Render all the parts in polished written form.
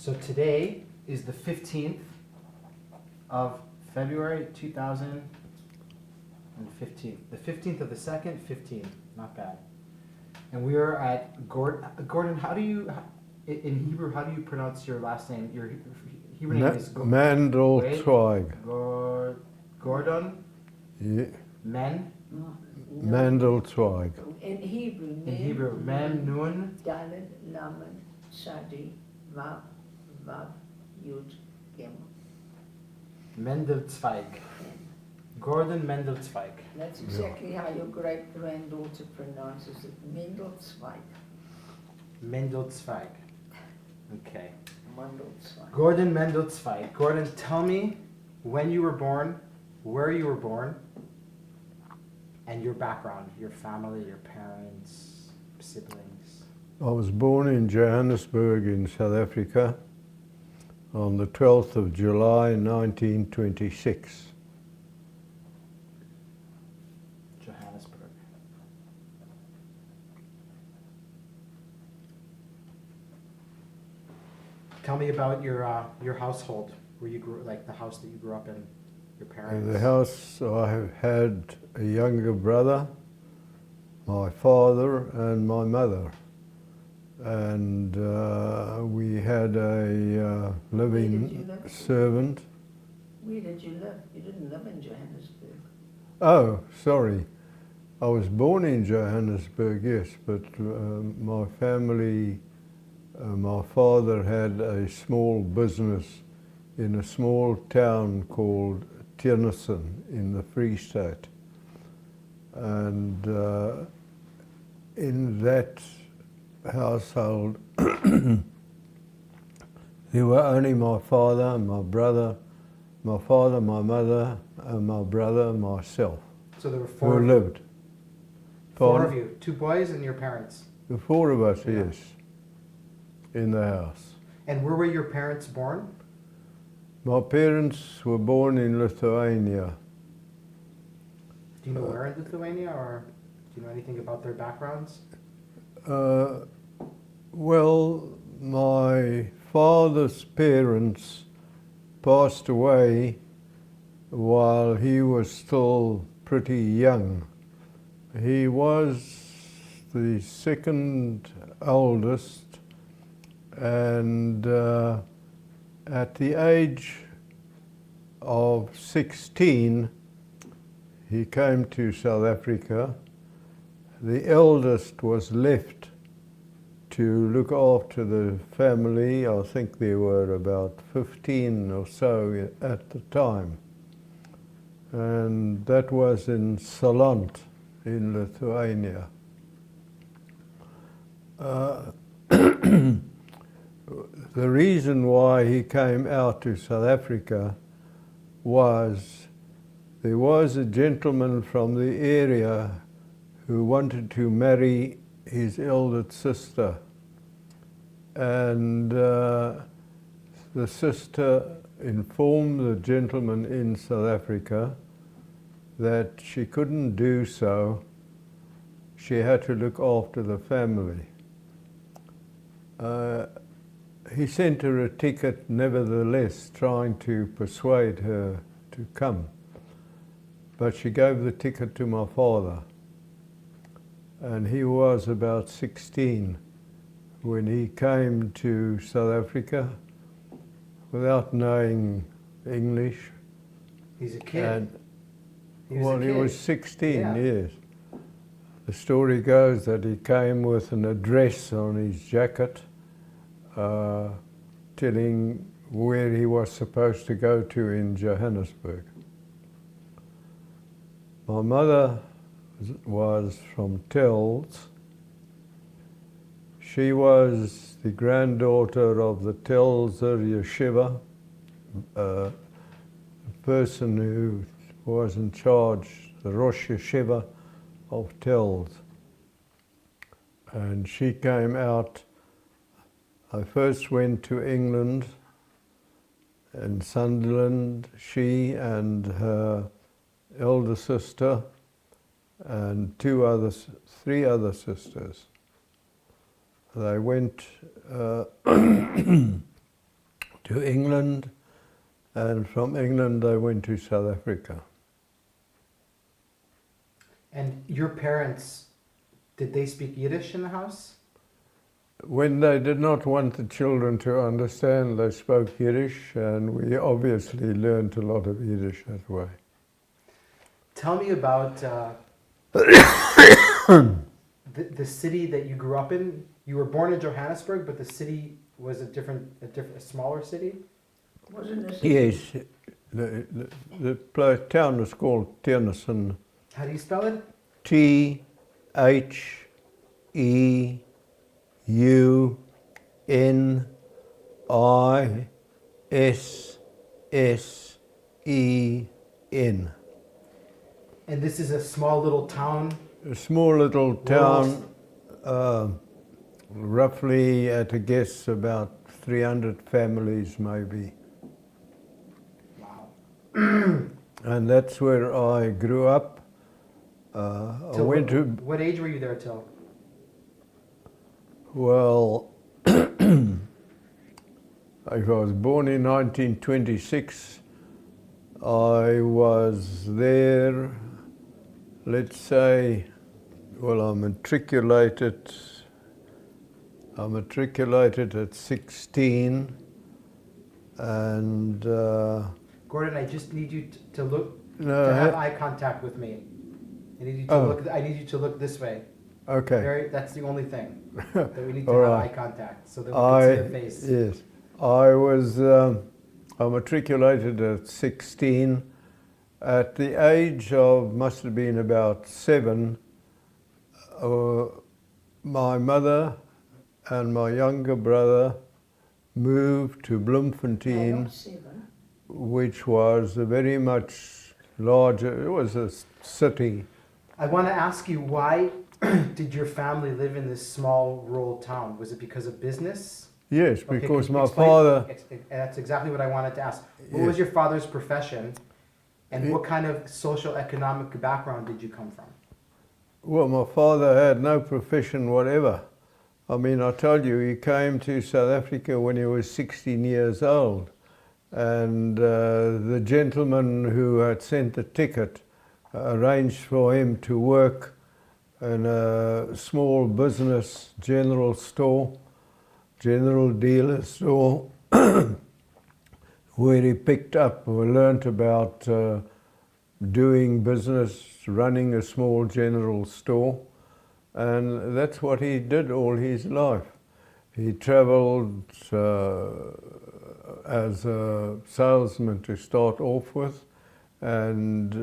So today is the 15th of February 2015. The 15th of the 2nd, 15. Not bad. And we are at Gordon, how do you, in Hebrew, how do you pronounce your last name? Your Hebrew name is Mandelzweig. Gordon? Yeah. Mandelzweig. In Hebrew. In Hebrew. Mem, Nun. Dalet, Lamed, Shadi, Vav, Vav, Yud, Gimel. Mandelzweig. Gordon Mandelzweig. That's exactly how your great-granddaughter pronounces it. Mandelzweig. Mandelzweig. Okay. Mandelzweig. Gordon Mandelzweig. Gordon, tell me when you were born, where you were born, and your background, your family, your parents, siblings. I was born in Johannesburg in South Africa on the 12th of July 1926. Johannesburg. Tell me about your household, where you grew, like the house that you grew up in, your parents. In the house I have had a younger brother, my father and my mother. And we had a living servant. Where did you live? You didn't live in Johannesburg. Oh, sorry. I was born in Johannesburg, yes, but my family, my father had a small business in a small town called Tennessee in the Free State. And in that household, there were only my father and my brother, my father, my mother, and my brother and myself. So there were four who lived. Four of you, two boys and your parents. The four of us, Yeah. yes, in the house. And where were your parents born? My parents were born in Lithuania. Do you know where in Lithuania, or do you know anything about their backgrounds? Well, my father's parents passed away while he was still pretty young. He was the second oldest, and at the age of 16, he came to South Africa. The eldest was left to look after the family. I think there were about 15 or so at the time. And that was in Salant in Lithuania. The reason why he came out to South Africa was there was a gentleman from the area who wanted to marry his eldest sister, and the sister informed the gentleman in South Africa that she couldn't do so. She had to look after the family. He sent her a ticket nevertheless, trying to persuade her to come. But she gave the ticket to my father. And he was about 16 when he came to South Africa without knowing English. He's a kid. And, He he was 16, Yeah. yes. The story goes that he came with an address on his jacket, telling where he was supposed to go to in Johannesburg. My mother was from Tells. She was the granddaughter of the Telzer Yeshiva, the person who was in charge, the Rosh Yeshiva of Tells. And she came out. I first went to England and Sunderland, she and her elder sister and three other sisters. They went to England, and from England they went to South Africa. And your parents, did they speak Yiddish in the house? When they did not want the children to understand, they spoke Yiddish, and we obviously learned a lot of Yiddish that way. Tell me about the city that you grew up in. You were born in Johannesburg, but the city was a smaller city? Wasn't it? Yes, the town was called Tiernason. How do you spell it? Teunisen. And this is a small little town? A small little town, roughly at a guess about 300 families maybe. Wow. And that's where I grew up. I went to, what age were you there till? well, I was born in 1926. I was there, let's say, well, I matriculated at 16, and Gordon, I just need you to look, no, to have eye contact with me. I need you to look. I need you to look this way. okay. That's the only thing that we need to All have right. eye contact, so that we can see the face. Yes, I was. I matriculated at 16. At the age of, must have been about 7, my mother and my younger brother moved to Bloemfontein, which was a very much larger, it was a city. I want to ask you, why did your family live in this small rural town? Was it because of business? Yes, Okay, because can you my explain- father, That's exactly what I wanted to ask. What Yes. was your father's profession, and He- what kind of social economic background did you come from? well, my father had no profession whatever. I mean, I told you, he came to South Africa when he was 16 years old. And the gentleman who had sent the ticket arranged for him to work in a small business general store, general dealer store, where he picked up or learnt about doing business, running a small general store. And that's what he did all his life. He travelled as a salesman to start off with, and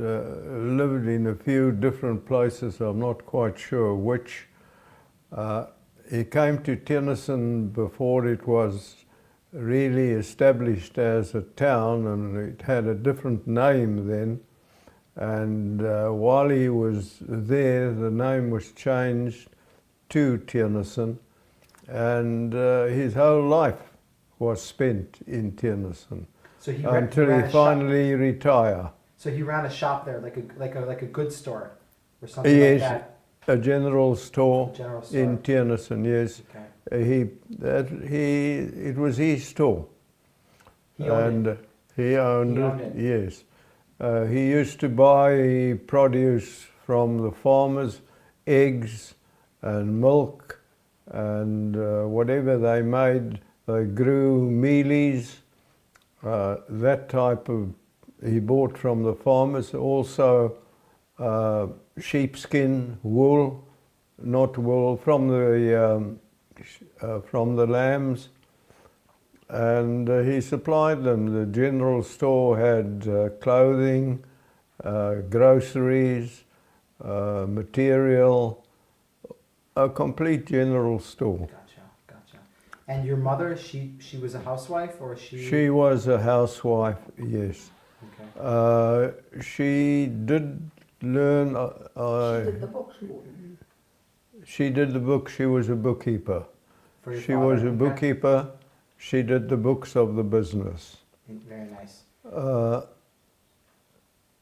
lived in a few different places, I'm not quite sure which. He came to Tiernason before it was really established as a town, and it had a different name then. And while he was there, the name was changed to Tiernason, and his whole life was spent in Tiernason So he until ran he a shop. finally retired. So he ran a shop there, like a goods store, or something Yes, like that. a general store General store. in Tiernason. Yes, Okay. it was his store, He owned and he owned He it. owned it. Yes, he used to buy produce from the farmers, eggs and milk, and whatever they made. They grew mealies, that type of. He bought from the farmers also sheepskin, wool, not wool, from the lambs, and he supplied them. The general store had clothing, groceries, material, a complete general store. Gotcha. And your mother, she was a housewife, or she? She was a housewife, yes. Okay. She did learn. She did the books. She did the book. She was a bookkeeper. For your She father, was a okay. bookkeeper. She did the books of the business. Very nice. Uh,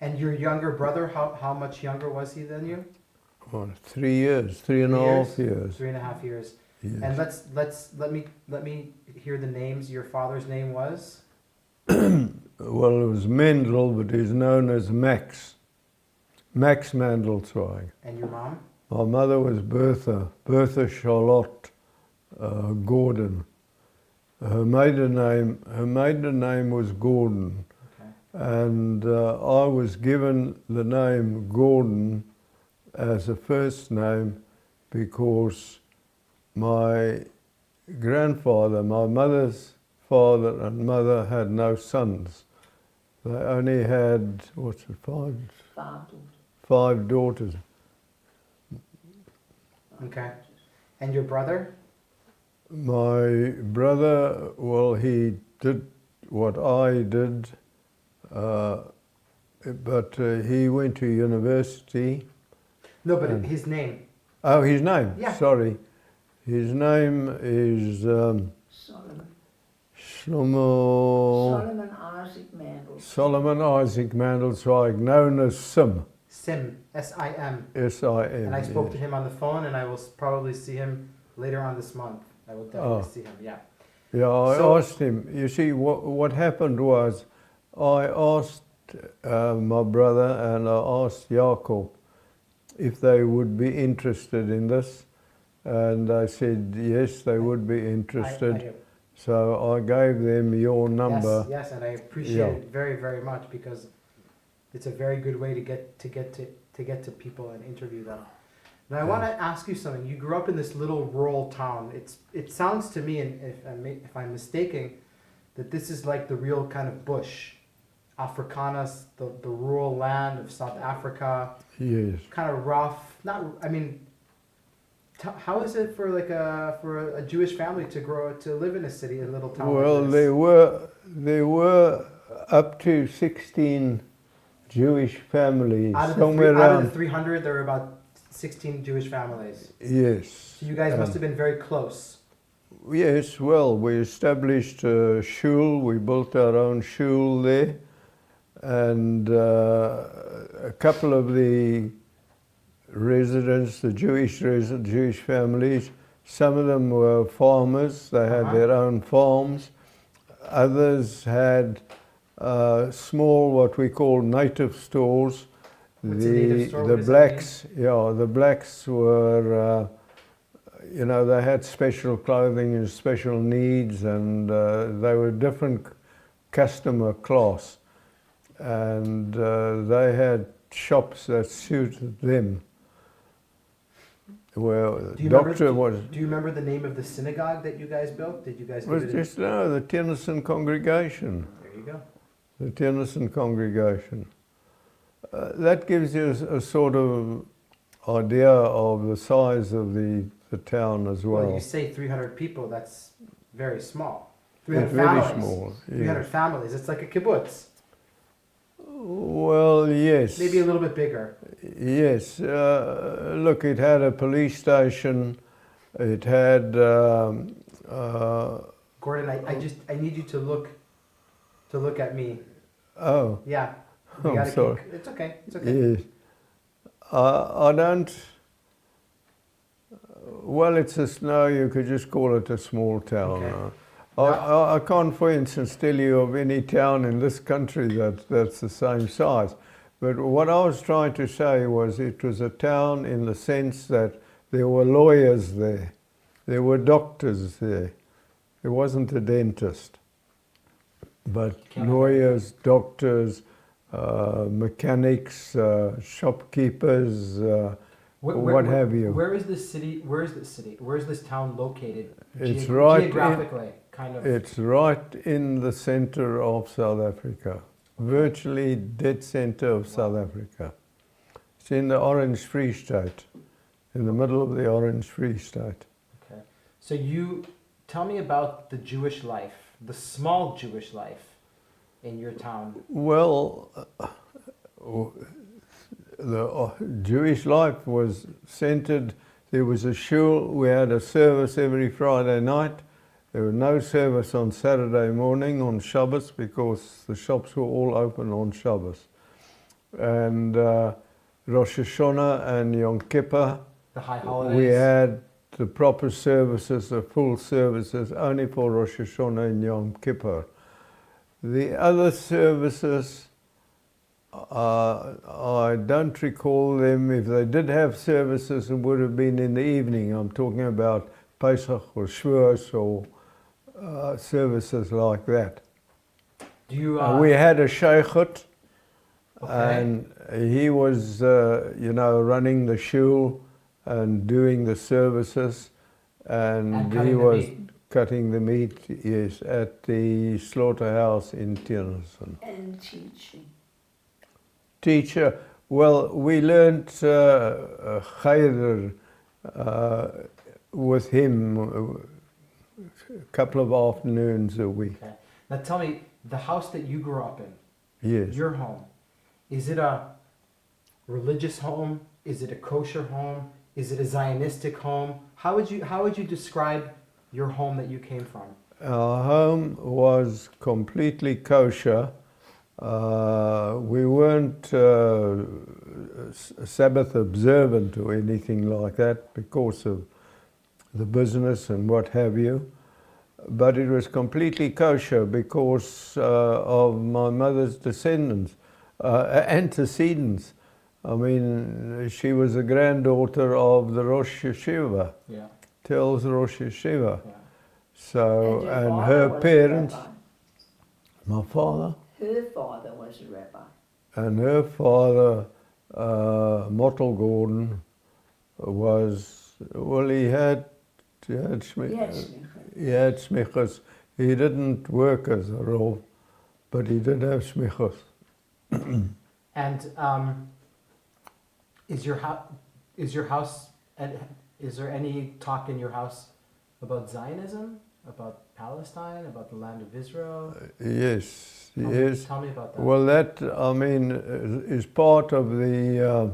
And your younger brother, how much younger was he than you? 3 years, 3.5 years. 3.5 years. Yes. And let me hear the names. Your father's name was? Well, it was Mendel, but he's known as Max. Max Mandelzweig. And your mom? My mother was Bertha Charlotte Gordon. Her maiden name was Gordon. Okay. And I was given the name Gordon as a first name because my grandfather, my mother's father and mother had no sons. They only had, five daughters. Okay. And your brother? My brother, well, he did what I did, but he went to university. No, but his name. Oh, his name? Yeah. Sorry. His name is Solomon Isaac Mandel. Solomon Isaac Mandelzweig, known as Sim. Sim, S-I-M. S-I-M. And I spoke to him on the phone, and I will probably see him later on this month. I will definitely see him, yeah. Yeah, I asked him. You see, what happened was I asked my brother and I asked Jacob if they would be interested in this. And they said, yes, they would be interested. I do. So I gave them your number. Yes, and I appreciate it very, very much because it's a very good way to get to people and interview them. Now I want to ask you something. You grew up in this little rural town. It sounds to me, and if I'm mistaken, that this is like the real kind of bush, Afrikaans, the rural land of South Africa. Yes. Kind of rough. How is it for a Jewish family to live in a city, a little town? Well, like this? there were up to 16 Jewish families. Out of the 300, there were about 16 Jewish families. Yes. So you guys must have been very close. Yes, well, we established a shul. We built our own shul there. And a couple of the residents, the Jewish families, some of them were farmers. They had their own farms. Others had small, what we call native stores. What's a native store? The blacks, the blacks were, they had special clothing and special needs, and they were different customer class. And they had shops that suited them. Well, do you remember the name of the synagogue that you guys built? Did you guys? It was just the Tennyson congregation. There you go. The Tennyson congregation. That gives you a sort of idea of the size of the town as well. Well, you say 300 people. That's very small. 300 it's families. very small. Yeah. 300 families. It's like a kibbutz. Well, yes. Maybe a little bit bigger. Yes. Look, it had a police station. It had. Gordon, I need you to look at me. Oh. Yeah. I'm sorry. It's okay. It's okay. Yes. I don't. Well, it's you could just call it a small town. Okay. I can't, for instance, tell you of any town in this country that's the same size. But what I was trying to say was it was a town in the sense that there were lawyers there. There were doctors there. There wasn't a dentist. But lawyers, doctors, mechanics, shopkeepers, what have you. Where is this city? Where is this town located? It's right geographically, kind of. It's right in the center of South Africa, virtually dead center of South Africa. It's in the Orange Free State, in the middle of the Orange Free State. Okay, so you tell me about the Jewish life, the small Jewish life in your town. Well, the Jewish life was centered. There was a shul. We had a service every Friday night. There was no service on Saturday morning on Shabbos because the shops were all open on Shabbos. And Rosh Hashanah and Yom Kippur, The high holidays. we had the proper services, the full services, only for Rosh Hashanah and Yom Kippur. The other services, I don't recall them. If they did have services, it would have been in the evening. I'm talking about Pesach or Shavuos or services like that. Do you? We had a sheikhut, Okay. and he was, running the shul and doing the services, and cutting he the was meat. cutting the meat, yes, at the slaughterhouse in Tiernason. And teaching. Teacher, well, we learned Cheder with him a couple of afternoons a week. Okay. Now tell me, the house that you grew up in, Yes. your home, is it a religious home? Is it a kosher home? Is it a Zionistic home? How would you describe your home that you came from? Our home was completely kosher. We weren't Sabbath observant or anything like that because of the business and what have you. But it was completely kosher because of my mother's antecedents. I mean, she was a granddaughter of the Rosh Yeshiva, Yeah. tells Rosh Yeshiva. Yeah. So, your and father her was a parents, rabbi. my father, Her father was a rabbi. and her father, Mottel Gordon, was, well, he had Yes, smichas. He didn't work as a rov, but he did have smichas. And is your house? And is there any talk in your house about Zionism, about Palestine, about the land of Israel? Yes, Tell yes. Tell me about that. Well, that, I mean, is part of the,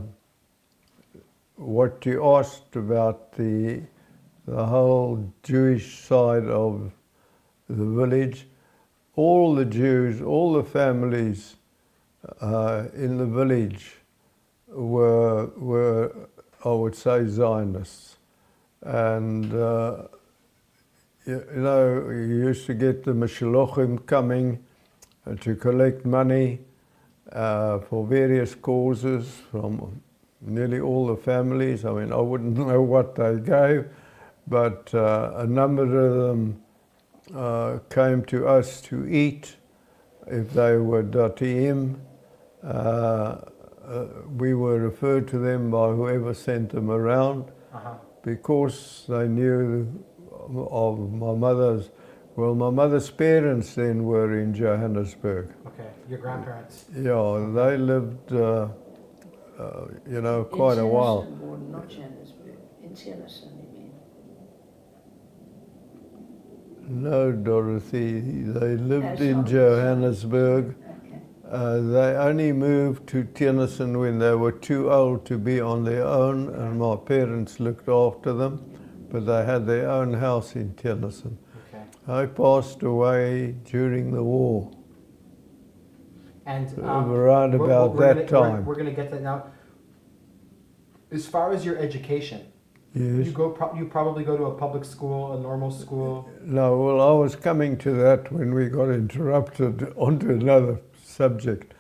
what you asked about the whole Jewish side of the village. All the Jews, all the families in the village were, I would say, Zionists. And, you used to get the Meshalochim coming to collect money for various causes from nearly all the families. I mean, I wouldn't know what they gave, but a number of them came to us to eat if they were datiim. We were referred to them by whoever sent them around because they knew of my mother's parents then were in Johannesburg. Okay, your grandparents. Yeah, they lived, quite a while. Not Johannesburg. In Tennessee, you mean? No, Dorothy, they lived in sorry. Johannesburg. Okay. They only moved to Tennessee when they were too old to be on their own, and my parents looked after them, but they had their own house in Tennessee. Okay. I passed away during the war. And around about that time. We're going to get that now. As far as your education, Yes. you probably go to a public school, a normal school. No, well, I was coming to that when we got interrupted onto another subject.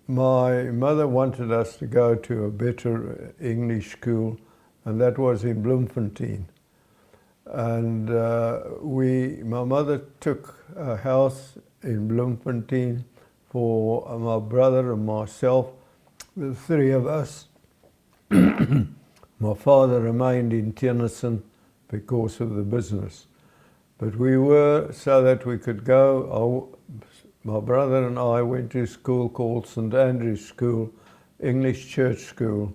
My mother wanted us to go to a better English school, and that was in Bloemfontein. And my mother took a house in Bloemfontein for my brother and myself, the three of us. My father remained in Tennessee because of the business. But we were, so that we could go, my brother and I went to a school called St. Andrew's School, English Church School,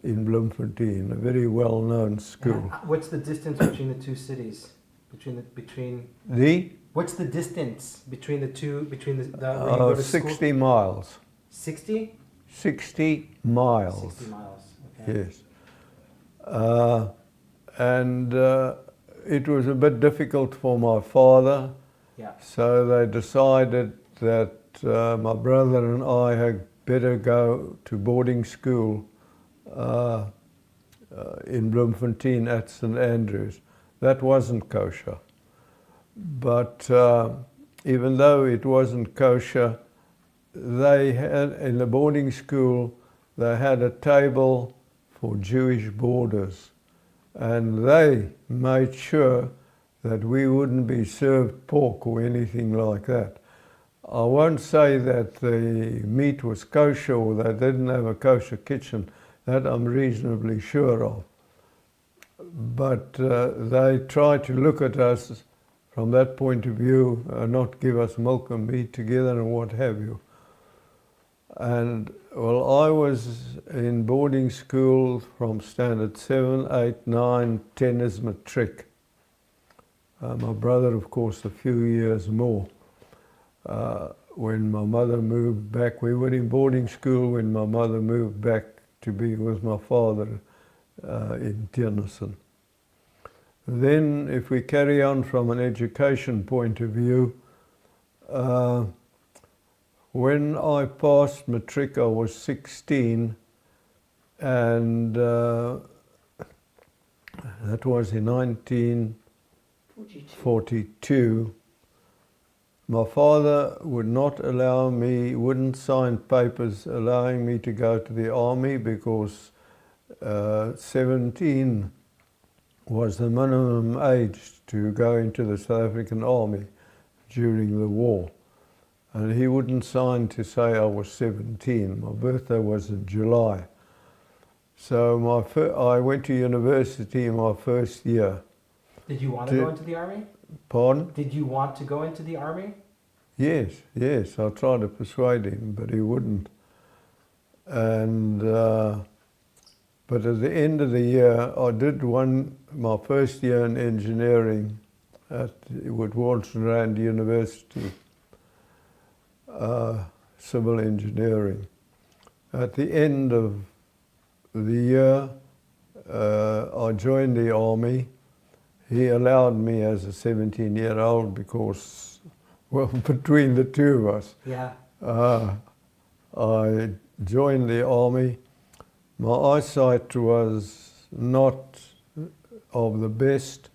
in Bloemfontein, a very well-known school. What's the distance between the two cities? What's the distance between the two, where you go to 60 school? miles. 60? 60 miles. 60 miles, okay. Yes. And it was a bit difficult for my father. Yeah. So they decided that my brother and I had better go to boarding school in Bloemfontein at St Andrews. That wasn't kosher. But even though it wasn't kosher, they had, in the boarding school, they had a table for Jewish boarders, and they made sure that we wouldn't be served pork or anything like that. I won't say that the meat was kosher or they didn't have a kosher kitchen. That I'm reasonably sure of. But they tried to look at us from that point of view, not give us milk and meat together and what have you. And well, I was in boarding school from standard 7, 8, 9, 10 as matric. My brother, of course, a few years more. When my mother moved back, we were in boarding school when my mother moved back to be with my father in Tiernissen. Then, if we carry on from an education point of view, when I passed matric, I was 16, and that was in 1942. My father would not allow me, wouldn't sign papers allowing me to go to the army because 17 was the minimum age to go into the South African Army during the war. And he wouldn't sign to say I was 17. My birthday was in July. So I went to university in my first year. Did you want to go into the army? Pardon? Did you want to go into the army? Yes. I tried to persuade him, but he wouldn't. And but at the end of the year, I did my first year in engineering at Witwatersrand University, civil engineering. At the end of the year, I joined the army. He allowed me as a 17-year-old because, well, between the two of us, I joined the army. My eyesight was not of the best,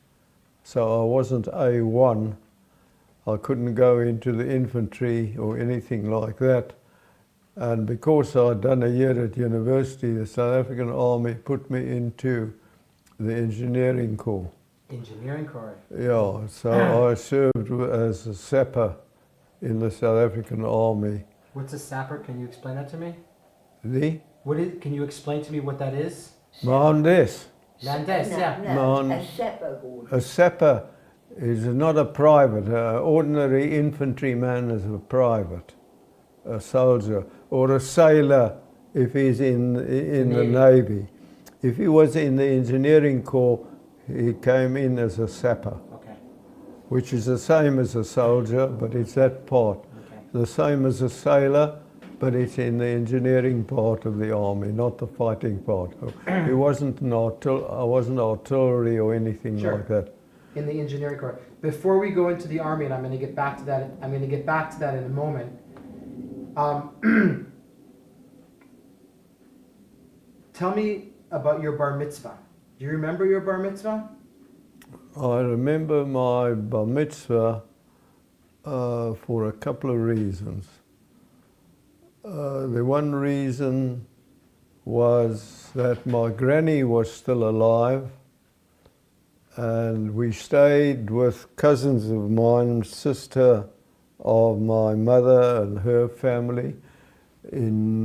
so I wasn't A1. I couldn't go into the infantry or anything like that. And because I'd done a year at university, the South African Army put me into the engineering corps. Engineering corps? Yeah, so I served as a sapper in the South African Army. What's a sapper? Can you explain that to me? Can you explain to me what that is? Mandes. Mandes, yeah. A sapper is not a private. An ordinary infantryman is a private, a soldier, or a sailor if he's in the Navy. If he was in the engineering corps, he came in as a sapper, which is the same as a soldier, but it's that part. The same as a sailor, but it's in the engineering part of the army, not the fighting part. It wasn't I wasn't artillery or anything like that. In the engineering corps. Before we go into the army, and I'm going to get back to that. In a moment. Tell me about your bar mitzvah. Do you remember your bar mitzvah? I remember my bar mitzvah for a couple of reasons. The one reason was that my granny was still alive, and we stayed with cousins of mine, sister of my mother and her family in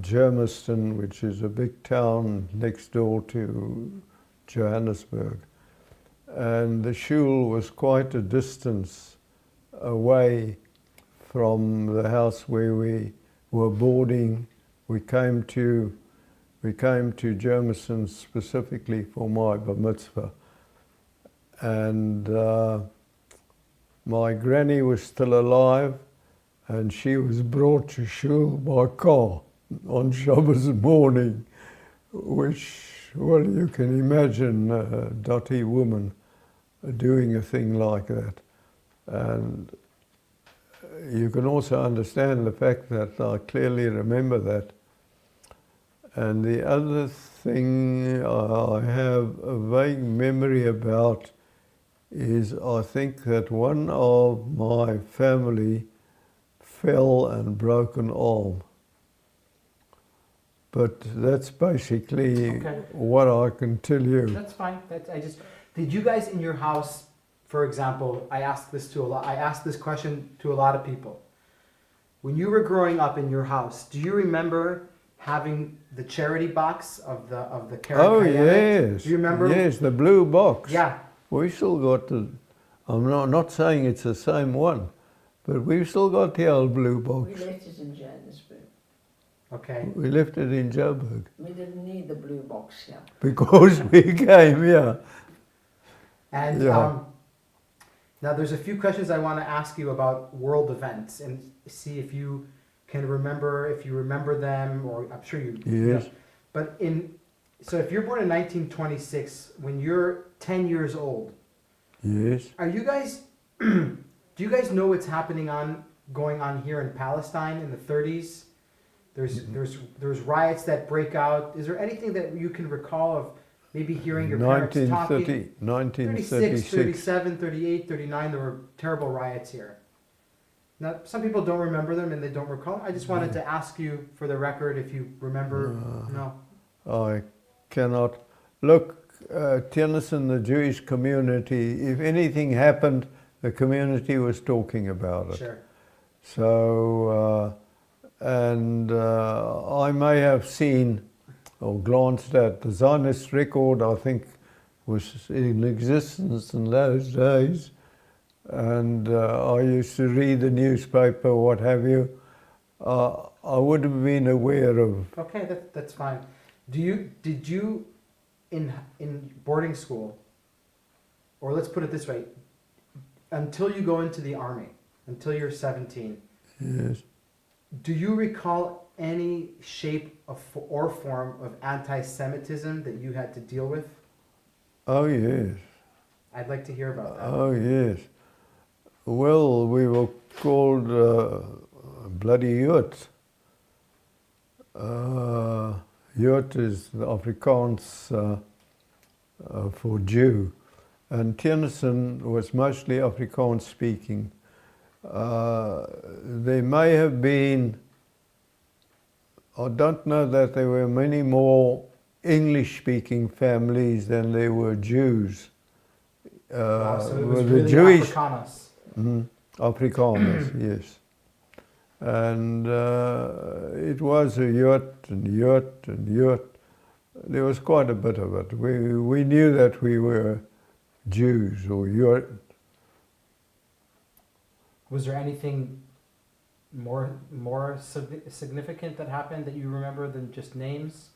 Germiston, which is a big town next door to Johannesburg. And the shul was quite a distance away from the house where we were boarding. We came to Germiston specifically for my bar mitzvah. And my granny was still alive, and she was brought to shul by car on Shabbos morning, which, well, you can imagine a dotty woman doing a thing like that. And you can also understand the fact that I clearly remember that. And the other thing I have a vague memory about is I think that one of my family fell and broke an arm. But that's basically Okay. what I can tell you. That's fine. Did you guys in your house, for example, I asked this question to a lot of people. When you were growing up in your house, do you remember having the charity box of the Karen Oh Kayemet? yes. Do you remember? Yes, the blue box. Yeah. We still got the, I'm not saying it's the same one, but we've still got the old blue We box. left it in Johannesburg. Okay. We left it in Joburg We didn't need the blue box here. because we came here. And Yeah. now there's a few questions I want to ask you about world events and see if you can remember, if you remember them, or I'm sure you. Yes. know. But so if you're born in 1926, when you're 10 years old, Yes. are you guys, do you guys know what's going on here in Palestine in the 30s? There's riots that break out. Is there anything that you can recall of maybe hearing your parents talking? 36, 1936. 37, 38, 39, there were terrible riots here. Now, some people don't remember them and they don't recall. I just wanted to ask you for the record if you remember. No. I cannot. Look, Tennyson, the Jewish community, if anything happened, the community was talking about it. Sure. So, I may have seen or glanced at the Zionist record, I think was in existence in those days. And I used to read the newspaper, what have you. I would have been aware of. Okay, that's fine. Did you in boarding school, or let's put it this way, until you go into the army, until you're 17, Yes. do you recall any shape or form of anti-Semitism that you had to deal with? Oh yes. I'd like to hear about that. Oh yes. Well, we were called bloody Jood. Jood is the Afrikaans for Jew, and Tennyson was mostly Afrikaans speaking. There may have been, I don't know that there were many more English speaking families than there were Jews. Wow, so it was Well, really the Jewish Afrikaners. Afrikaners, yes. And it was a yurt and yurt and yurt. There was quite a bit of it. We knew that we were Jews or yurt. Was there anything more significant that happened that you remember than just names?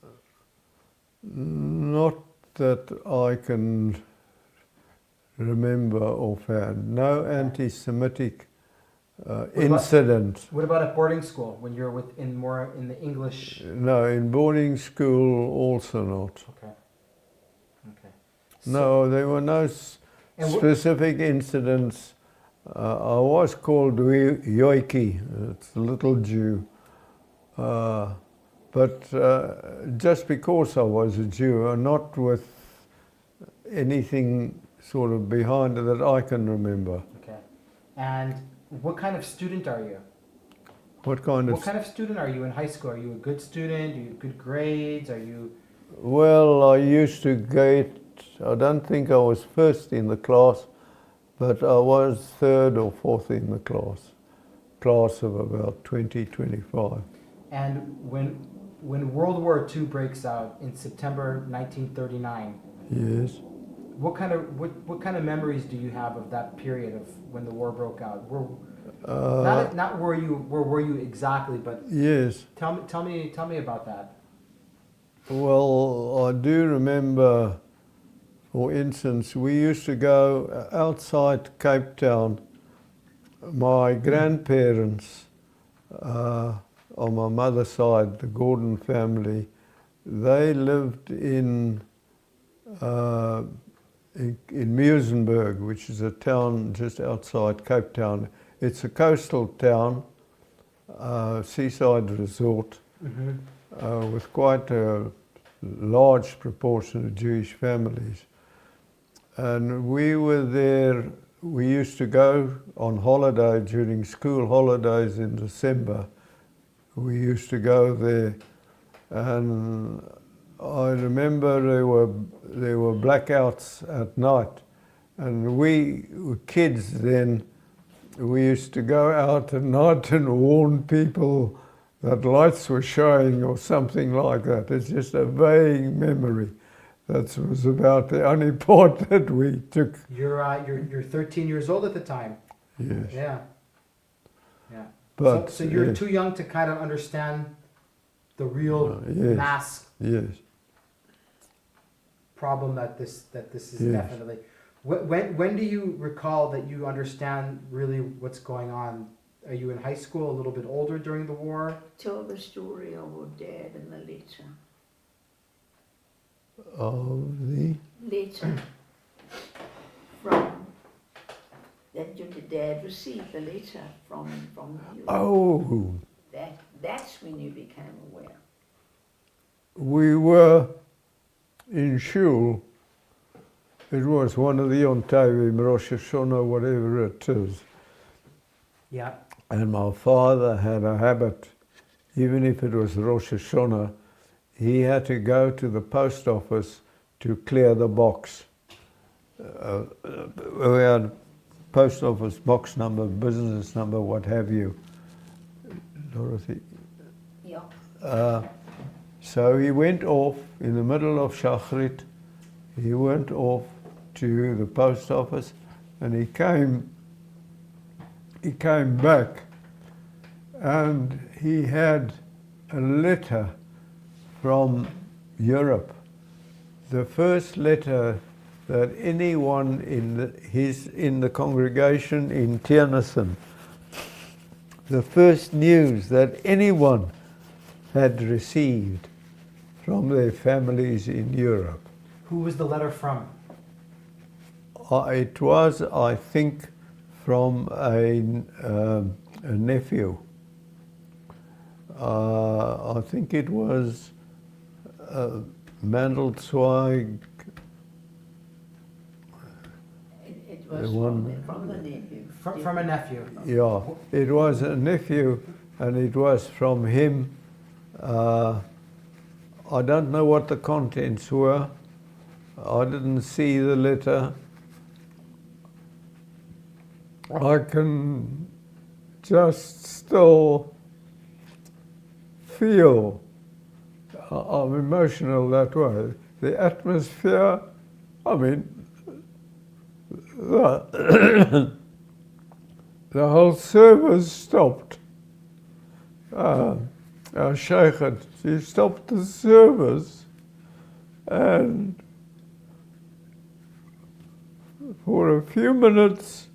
Not that I can remember offhand. No anti-Semitic incident. What about at boarding school when you're more in the English? No, in boarding school also not. Okay. No, there were no specific incidents. I was called Yoiki, it's a little Jew. But just because I was a Jew, not with anything sort of behind it that I can remember. Okay. And what kind of student are you? What kind of student are you in high school? Are you a good student? Do you have good grades? Are you? Well, I used to get, I don't think I was first in the class, but I was third or fourth in the class of about 20, 25. And when World War II breaks out in September 1939, yes. What kind of memories do you have of that period of when the war broke out? Not where were you exactly, but yes. Tell me about that. Well, I do remember, for instance, we used to go outside Cape Town. My grandparents, on my mother's side, the Gordon family, they lived in Muizenberg, which is a town just outside Cape Town. It's a coastal town, seaside resort. Mm-hmm. with quite a large proportion of Jewish families. And we were there, we used to go on holiday during school holidays in December. We used to go there, and I remember there were blackouts at night, and we were kids then. We used to go out at night and warn people that lights were showing or something like that. It's just a vague memory. That was about the only part that we took. You're 13 years old at the time. Yes. Yeah. Yeah. But so you're yes. too young to kind of understand the real Yes. mass Yes. problem that this is Yes. definitely. When do you recall that you understand really what's going on? Are you in high school, a little bit older during the war? Tell the story of your dad and the letter. Of the Letter from that your dad received the letter from you. oh, That's when you became aware. we were in shul. It was one of the Yontavim, Rosh Hashanah, whatever it is. Yeah. And my father had a habit, even if it was Rosh Hashanah, he had to go to the post office to clear the box. We had post office box number, business number, what have you. Dorothy. Yeah. So he went off in the middle of Shachrit. He went off to the post office, and he came back, and he had a letter from Europe. The first letter that anyone in the congregation in Tiernason, the first news that anyone had received from their families in Europe. Who was the letter from? It was, I think, from a nephew. I think it was Mandelzweig. It was from the nephew. From a nephew. Yeah, it was a nephew, and it was from him. I don't know what the contents were. I didn't see the letter. I can just still feel, I'm emotional that way. The atmosphere, I mean, the whole service stopped. Our sheikh, she stopped the service, and for a few minutes,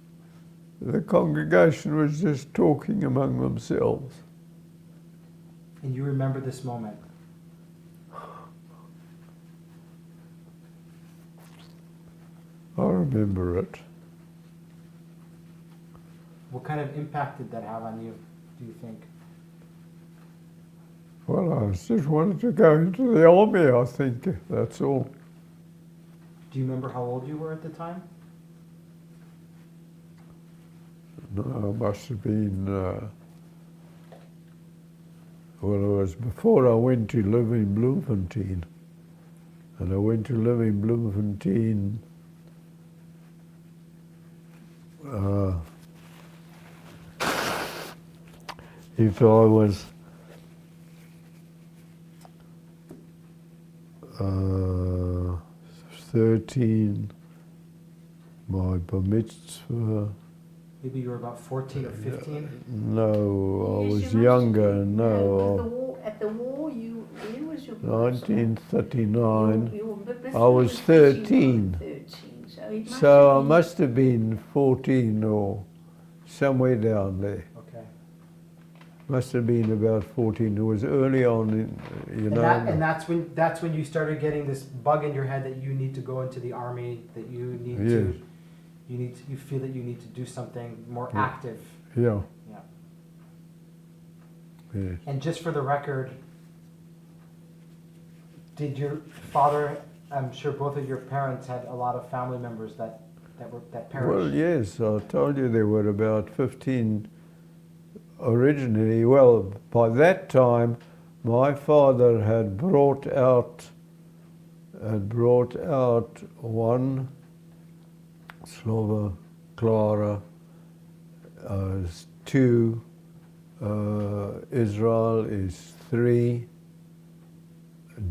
the congregation was just talking among themselves. And you remember this moment? I remember it. What kind of impact did that have on you, do you think? Well, I just wanted to go into the army, I think, that's all. Do you remember how old you were at the time? No, I must have been, well, it was before I went to live in Bloemfontein. And I went to live in Bloemfontein if I was 13, my bar mitzvah. Maybe you were about 14 or 15? No, I Yes, was you younger. must be. No, At the war, when was your 1939. But I was 13. 13, so it must So I have been- must have been 14 or somewhere down there. Okay. Must have been about 14. It was early on, And that's when you started getting this bug in your head that you need to go into the army, that you need Yes. you feel that you need to do something more Yeah. active. Yeah. Yeah. Yes. And just for the record, did your father? I'm sure both of your parents had a lot of family members that perished. Well, yes, I told you there were about 15 originally. Well, by that time, my father had brought out one, Slova, Clara, two, Israel is 3,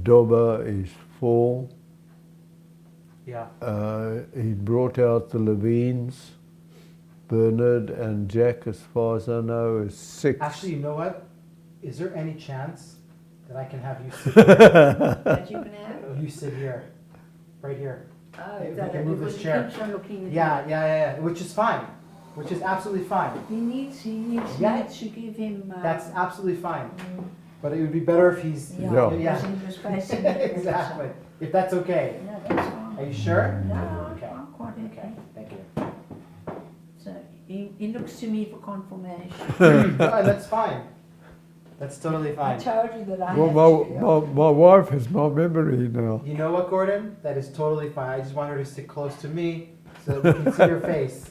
Doba is 4. Yeah. He brought out the Levines, Bernard and Jack, as far as I know, is 6. Actually, you know what? Is there any chance that I can have you sit here? That you can have? You sit here, right here. Oh, If we that can move this he chair. keeps on looking at Yeah, which is fine, which is absolutely fine. He needs Yeah. to give him. That's absolutely fine. But it would be better if he's Yeah. Because he was facing it. exactly. If that's okay. No, that's fine. Are you sure? No, Okay. I'm quite okay. Okay. Thank you. So he looks to me for confirmation. No, that's fine. That's totally I fine. told you that I Well, had to. my wife has my memory now. You know what, Gordon? That is totally fine. I just want her to sit close to me so that we can see your face.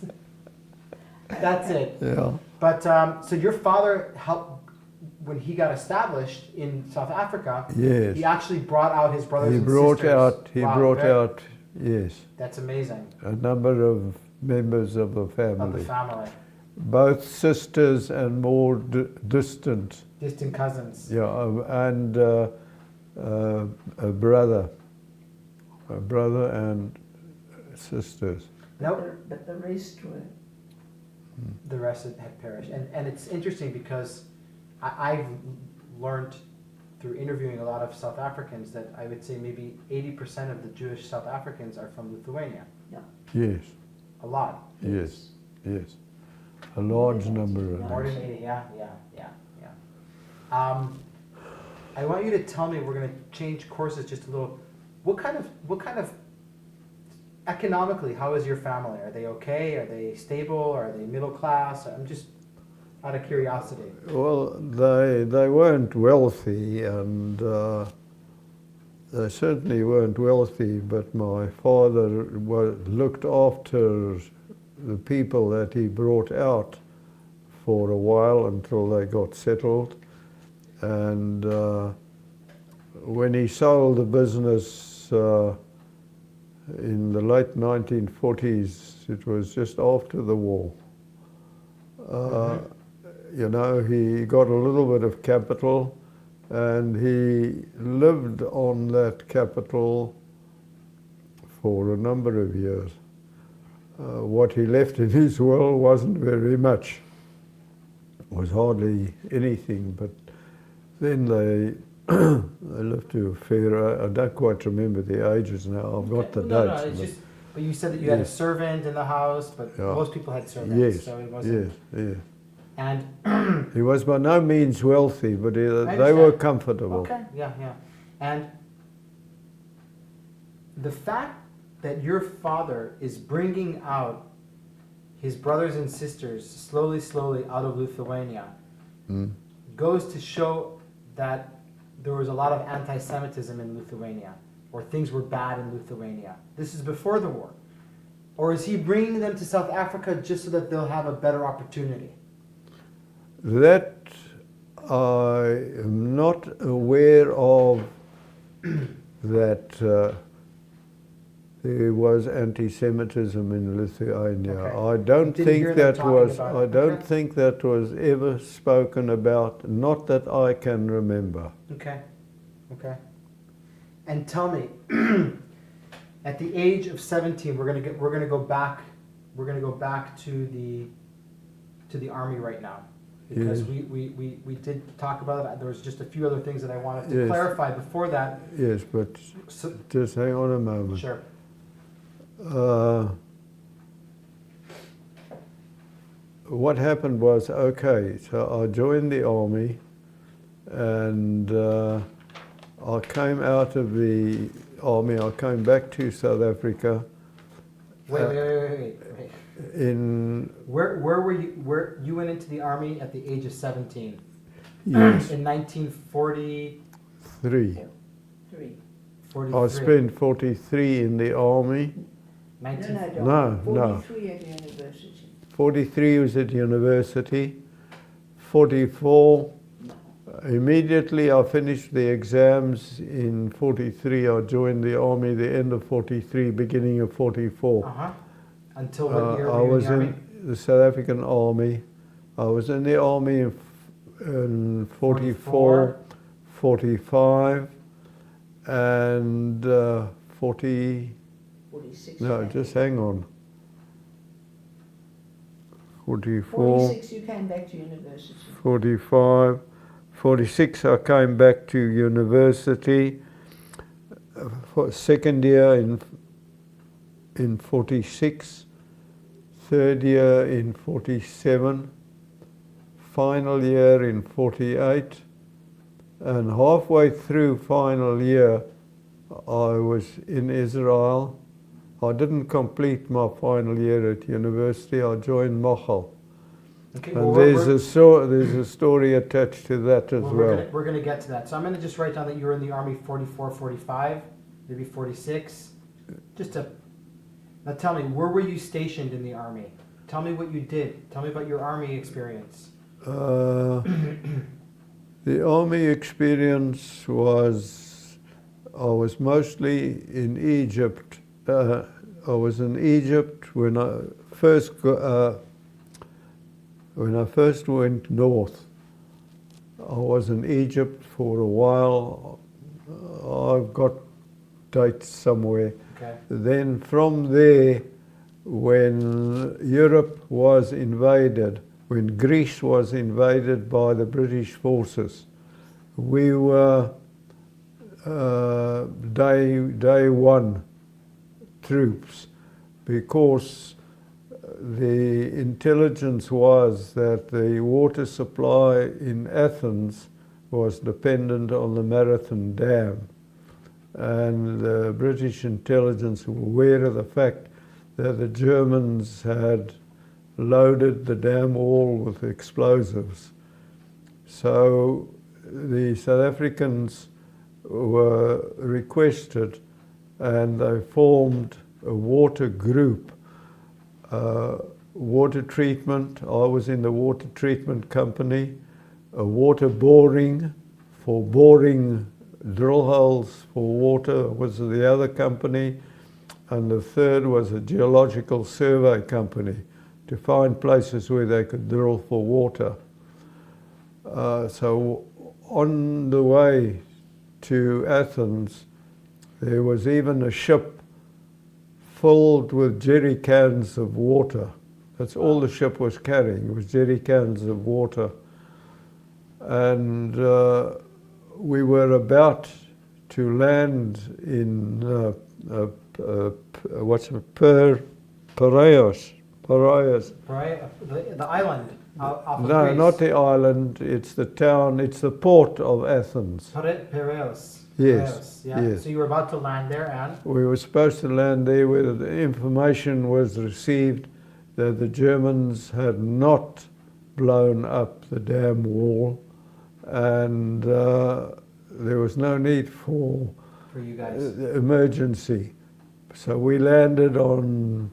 That's it. Yeah. But so your father helped when he got established in South Africa. Yes. He actually brought out his brothers He and brought sisters. out. He Wow, brought very- out. Yes, That's amazing. a number of members of the Of the family, family, both sisters and more distant. distant cousins. Yeah, and a brother and sisters. Nope. But the rest were. The rest had perished. And it's interesting because I've learned through interviewing a lot of South Africans that I would say maybe 80% of the Jewish South Africans are from Lithuania. Yes, A lot. yes, yes. A large number of More them. than 80, yeah. I want you to tell me, we're going to change courses just a little. What kind of economically, how is your family? Are they okay? Are they stable? Are they middle class? I'm just out of curiosity. Well, they weren't wealthy, and they certainly weren't wealthy, but my father looked after the people that he brought out for a while until they got settled. And when he sold the business in the late 1940s, it was just after the war. You know, he got a little bit of capital, and he lived on that capital for a number of years. What he left in his will wasn't very much. It was hardly anything, but then they lived to a fair, I don't quite remember the ages now, I've got the No, dates. it's but just, but you said that you had a Yes. servant in the house, but Yeah. most people had servants, Yes, so it wasn't. yes. And He was by no means wealthy, but they were understand. comfortable. okay, yeah. And the fact that your father is bringing out his brothers and sisters slowly out of Lithuania Mm. goes to show that there was a lot of anti-Semitism in Lithuania, or things were bad in Lithuania. This is before the war. Or is he bringing them to South Africa just so that they'll have a better opportunity? That I am not aware of, that there was anti-Semitism in Lithuania. Okay. I don't Didn't hear think them that talking was. about it. I don't Okay. think that was ever spoken about. Not that I can remember. Okay. And tell me, at the age of 17, we're gonna go back to the army right now, because Yes. we did talk about it. There was just a few other things that I wanted to Yes. clarify before that. Yes, but So, just hang on a moment. sure. What happened was, okay, so I joined the army, and I came out of the army, I came back to South Africa Wait. in, Where were you? Where you went into the army at the age of 17 yes, in 1940? 3. 3. 43. I spent 43 in the army. 19. No, 43 at university. 43 was at university. 44, immediately I finished the exams in 43. I joined the army the end of 43, beginning of 44. Uh-huh. Until what year I were you was in the army? in the South African army. I was in the army in 44, 45, and 40. 46. No, just hang on. 44, 46 you came back to university. 45, 46 I came back to university. For second year in 46, third year in 47, final year in 48, and halfway through final year I was in Israel. I didn't complete my final year at university. I joined Mochel. Okay, And well, there's a story attached to that as well. We're gonna get to that. So I'm gonna just write down that you were in the army 44, 45, maybe 46. Just to now, tell me, where were you stationed in the army? Tell me what you did. Tell me about your army experience. The army experience was, I was mostly in Egypt. I was in Egypt when I first went north. I was in Egypt for a while. I've got dates somewhere. Okay. Then from there, when Europe was invaded, when Greece was invaded by the British forces, we were day one troops, because the intelligence was that the water supply in Athens was dependent on the Marathon Dam, and the British intelligence were aware of the fact that the Germans had loaded the dam wall with explosives. So the South Africans were requested, and they formed a water group. Water treatment, I was in the water treatment company. Water boring, for boring drill holes for water was the other company. And the third was a geological survey company, to find places where they could drill for water. So on the way to Athens, there was even a ship filled with jerry cans of water. That's all the ship was carrying, was jerry cans of water. And we were about to land in Piraeus. Right? The island off of No, Greece. not the island. It's the town. It's the port of Athens. Piraeus. Yes, Yeah. yes. So you were about to land there, and We were supposed to land there, where the information was received that the Germans had not blown up the dam wall, and there was no need for you guys. emergency. So we landed on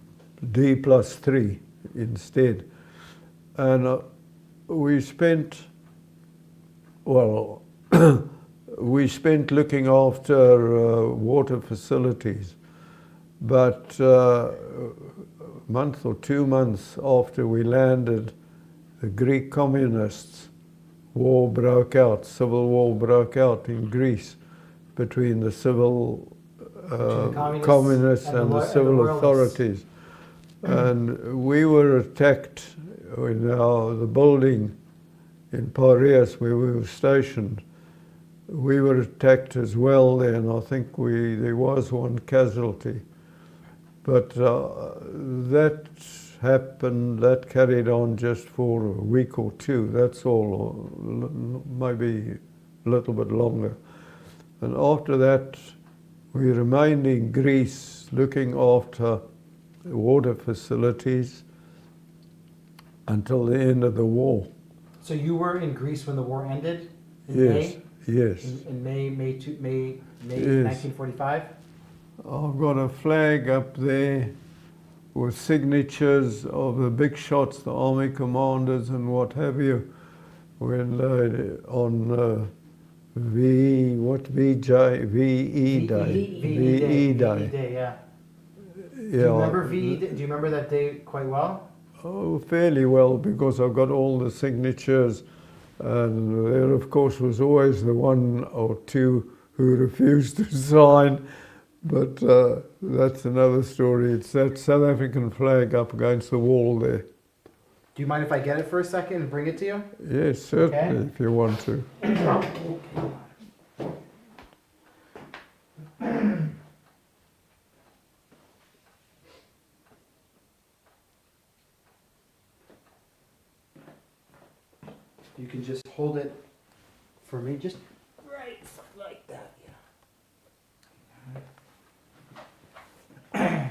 D+3 instead. And we spent, well, we spent looking after water facilities. But a month or 2 months after we landed, the Greek communists war broke out, civil war broke out in Greece between the civil communists and the civil authorities. And we were attacked in the building in Piraeus where we were stationed. We were attacked as well then. I think there was one casualty. But that happened, that carried on just for a week or two, that's all, or maybe a little bit longer. And after that, we remained in Greece looking after water facilities until the end of the war. So you were in Greece when the war ended? In Yes, May? Yes. in May Yes. 1945. I've got a flag up there with signatures of the big shots, the army commanders and what have you, when on VE Day. VE VE Day. yeah. Yeah. Do you remember VE Day? Do you remember that day quite well? Oh, fairly well, because I've got all the signatures, and there, of course, was always the one or two who refused to sign, but that's another story. It's that South African flag up against the wall there. Do you mind if I get it for a second and bring it to you? Yes, certainly, Okay. if you want to. You can just hold it for me, just right like that, yeah.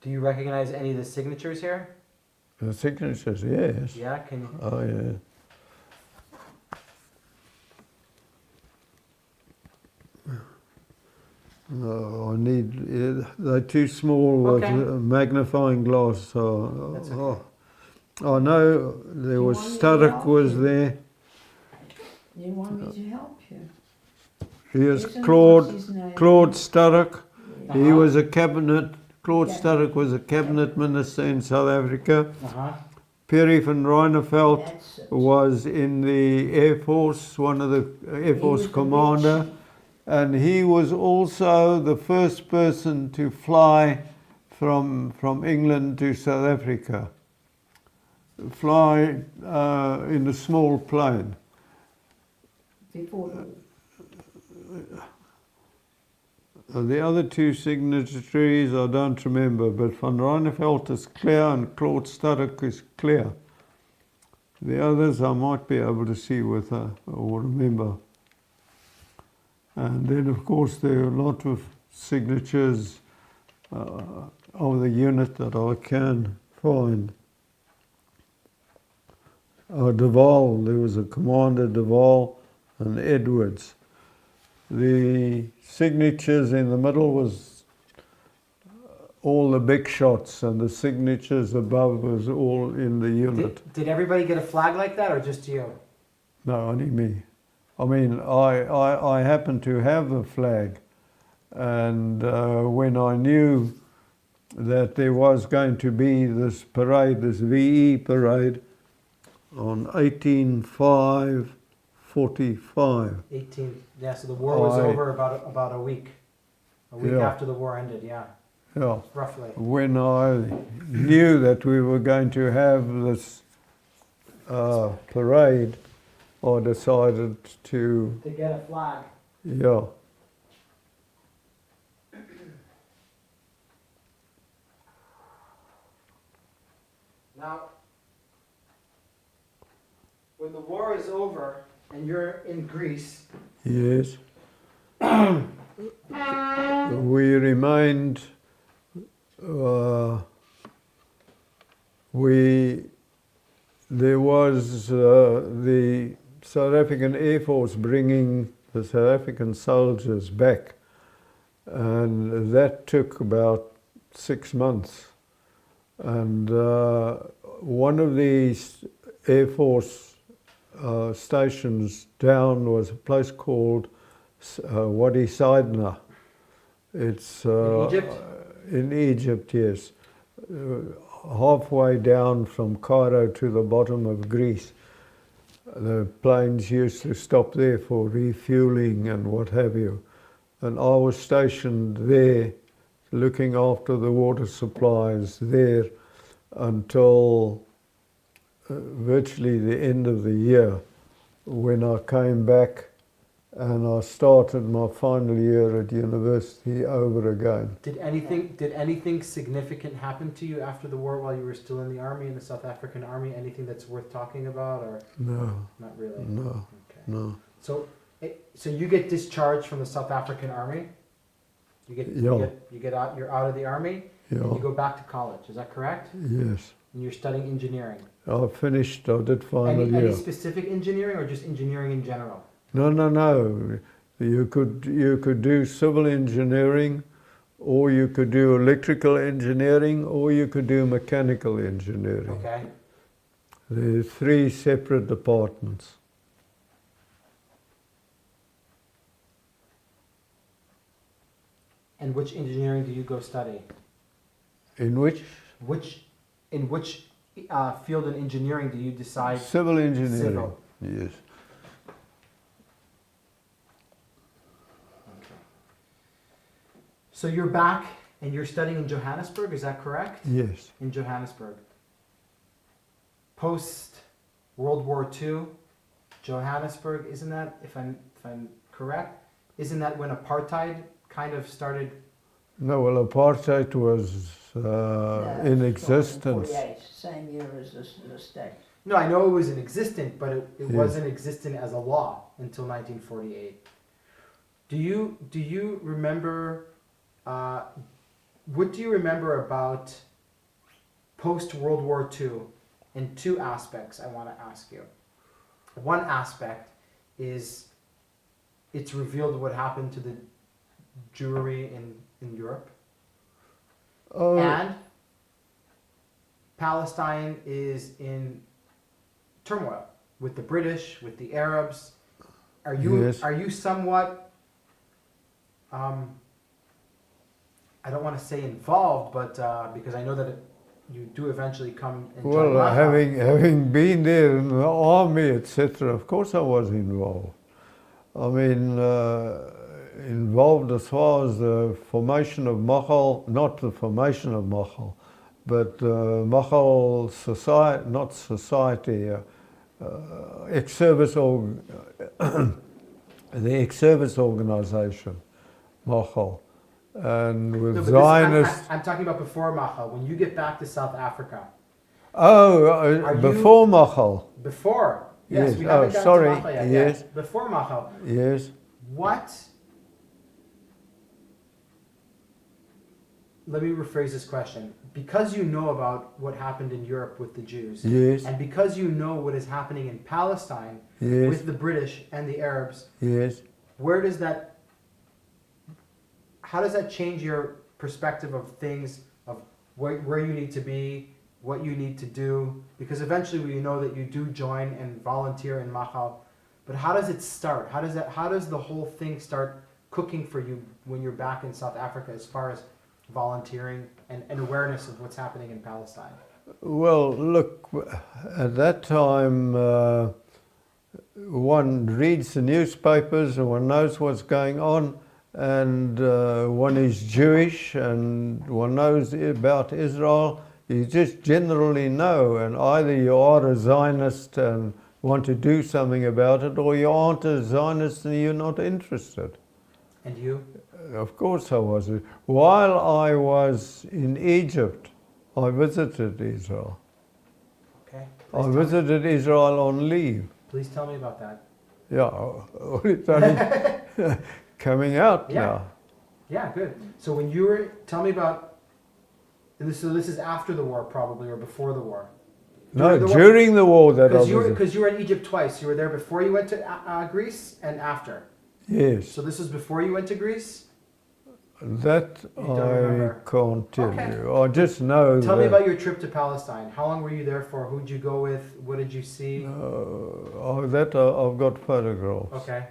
Do you recognize any of the signatures here? The signatures, yes. Yeah, can you? Oh, yeah. No, I need, they're too small with Okay. a magnifying glass. So, That's okay. I know there You was want me to Starrick help was you? there. You want me to help you? Here's Isn't Claude what's his name? Starrick. He Uh-huh. was a cabinet, Claude Yeah. Starrick was a cabinet minister in South Africa. Uh-huh. Perry van Reineveld That's it. was in the Air Force, one of the Air He Force was the commander. big And he was also the first person to fly from England to South Africa. Fly in a small plane. before The other two signatories I don't remember, but Van Reineveld is clear and Claude Starrick is clear. The others I might be able to see with or remember. And then, of course, there are a lot of signatures of the unit that I can find. Duval, there was a commander, Duval and Edwards. The signatures in the middle was all the big shots, and the signatures above was all in the unit. Did everybody get a flag like that, or just you? No, only me. I mean, I happened to have a flag, and when I knew that there was going to be this parade, this VE parade, on 18/5/45. 18. Yeah, so the war was over about a week Yeah. after the war ended. Yeah, Yeah. roughly. When I knew that we were going to have this parade, I decided to, To get a flag. yeah. Now, when the war is over and you're in Greece, Yes. We remained, there was the South African Air Force bringing the South African soldiers back, and that took about 6 months. And one of these Air Force stations down was a place called Wadi Sidna. It's in Egypt. in Egypt, yes. Halfway down from Cairo to the bottom of Greece. The planes used to stop there for refueling and what have you. And I was stationed there looking after the water supplies there until virtually the end of the year, when I came back and I started my final year at university over again. Did anything significant happen to you after the war while you were still in the army, in the South African army? Anything that's worth talking about, or No, not really? no, Okay. no. So you get discharged from the South African army. Yeah. You get out. You're out of the army. And Yeah. you go back to college. Is that correct? Yes. And you're studying engineering. I finished, I did final Any year. specific engineering or just engineering in general? No. You could do civil engineering, or you could do electrical engineering, or you could do mechanical engineering. Okay. There are 3 separate departments. And which engineering do you go study? In which? In which field in engineering do you decide? Civil engineering. Civil. Yes. Okay. So you're back and you're studying in Johannesburg, is that correct? Yes. In Johannesburg. Post World War II, Johannesburg, isn't that, if I'm correct, isn't that when apartheid kind of started? No, well, apartheid was in existence. 48, same year as the state. No, I know it was in existence, but it Yes. wasn't existent as a law until 1948. Do you remember, what do you remember about post World War II? In 2 aspects I want to ask you. One aspect is it's revealed what happened to the Jewry in Europe. Oh, And Palestine is in turmoil with the British, with the Arabs. Are you somewhat, I don't want to say involved, but because I know that you do eventually come and join well, Raqqa. having been there in the army, etc., of course I was involved. I mean, involved as far as the formation of Machal, not the formation of Machal, but Machal society, not society, ex-service the ex-service organization, Machal. And with No, but Zionists. I'm talking about before Machal. When you get back to South Africa. Oh, before Machal. Before. Yes, Yes. we haven't gotten Sorry. to Machal yet. Yes. Yeah, before Machal. Yes. What? Let me rephrase this question. Because you know about what happened in Europe with the Jews, Yes. and because you know what is happening in Palestine Yes. with the British and the Arabs, Yes. how does that change your perspective of things, of where you need to be, what you need to do? Because eventually we know that you do join and volunteer in Machal, but how does it start? How does the whole thing start cooking for you when you're back in South Africa as far as volunteering and awareness of what's happening in Palestine? Well, look, at that time, one reads the newspapers and one knows what's going on, and one is Jewish and one knows about Israel. You just generally know, and either you are a Zionist and want to do something about it, or you aren't a Zionist and you're not interested. And you? Of course I was. While I was in Egypt, I visited Israel. Okay. I visited Israel on leave. Please tell me about that. Yeah, it's only coming out Yeah. now. Yeah, good. So when you were, tell me about, so this is after the war probably, or before the war? No, the war? during the war that I Because was. you were in Egypt twice. You were there before you went to Greece and after. Yes, So this was before you went to Greece? that don't I remember. can't tell Okay. you. I just know Tell that. me about your trip to Palestine. How long were you there for? Who'd you go with? What did you see? I've got photographs. Okay.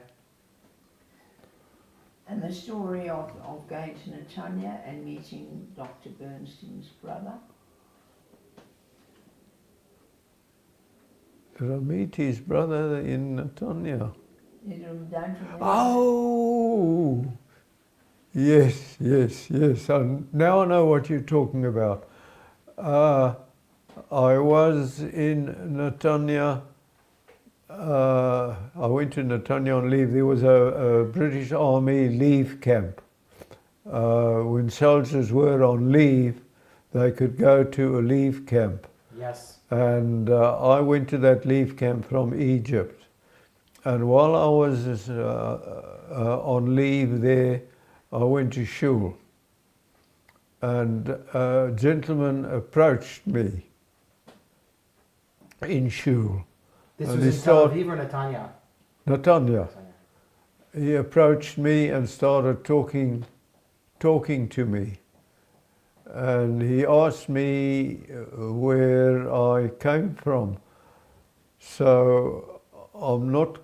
And the story of going to Netanya and meeting Dr. Bernstein's brother. Did I meet his brother in Netanya? You don't remember? Oh, yes. Now I know what you're talking about. I was in Netanya. I went to Netanya on leave. There was a British Army leave camp. When soldiers were on leave, they could go to a leave camp. Yes. And I went to that leave camp from Egypt. And while I was on leave there, I went to shul, and a gentleman approached me in shul. This And was he in Tel started- Aviv or Netanya? Netanya. He approached me and started talking to me. And he asked me where I came from. So I'm not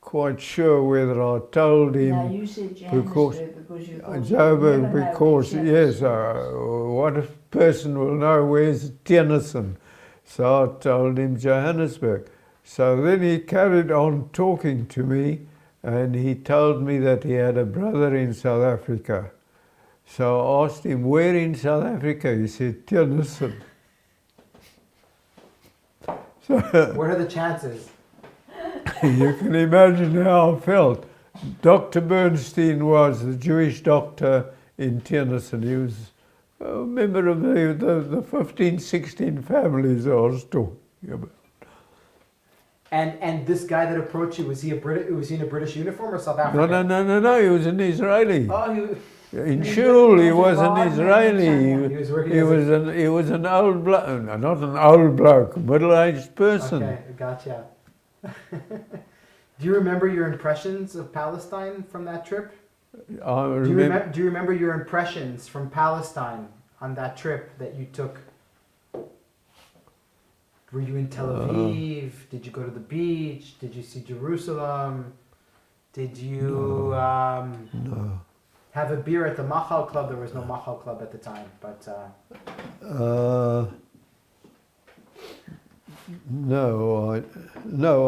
quite sure whether I told him. No, you said because- Johannesburg because you thought Joburg, you'd never know because which yes, Johannesburg what a person will know where's Tennyson. So I told him Johannesburg. So then he carried on talking to me, and he told me that he had a brother in South Africa. So I asked him, where in South Africa? He said, Tennyson. So What are the chances? you can imagine how I felt. Dr. Bernstein was the Jewish doctor in Tennyson. He was a member of the 15, 16 families I was talking about. And this guy that approached you, was he in a British uniform or South African? No, he was an Israeli. Oh, In He shul, he was was a an guard Israeli. man. he was working He as was he was an old bloke, not an old bloke, middle-aged person. Okay, gotcha. Do you remember your impressions of Palestine from that trip? I Do remember. you remember your impressions from Palestine on that trip that you took? Were you in Tel Aviv? Did you go to the beach? Did you see Jerusalem? Did you No. have a beer at the Machal Club? There was no Machal Club at the time, but No, I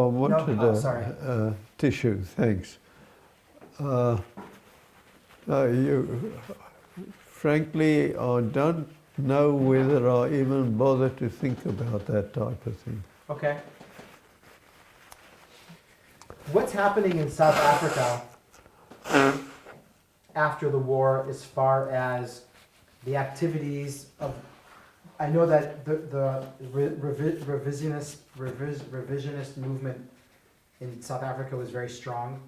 wanted Oh, sorry. a tissue, thanks. No, frankly, I don't know whether I even bother to think about that type of thing. okay. What's happening in South Africa after the war as far as the activities of, I know that the revisionist movement in South Africa was very strong.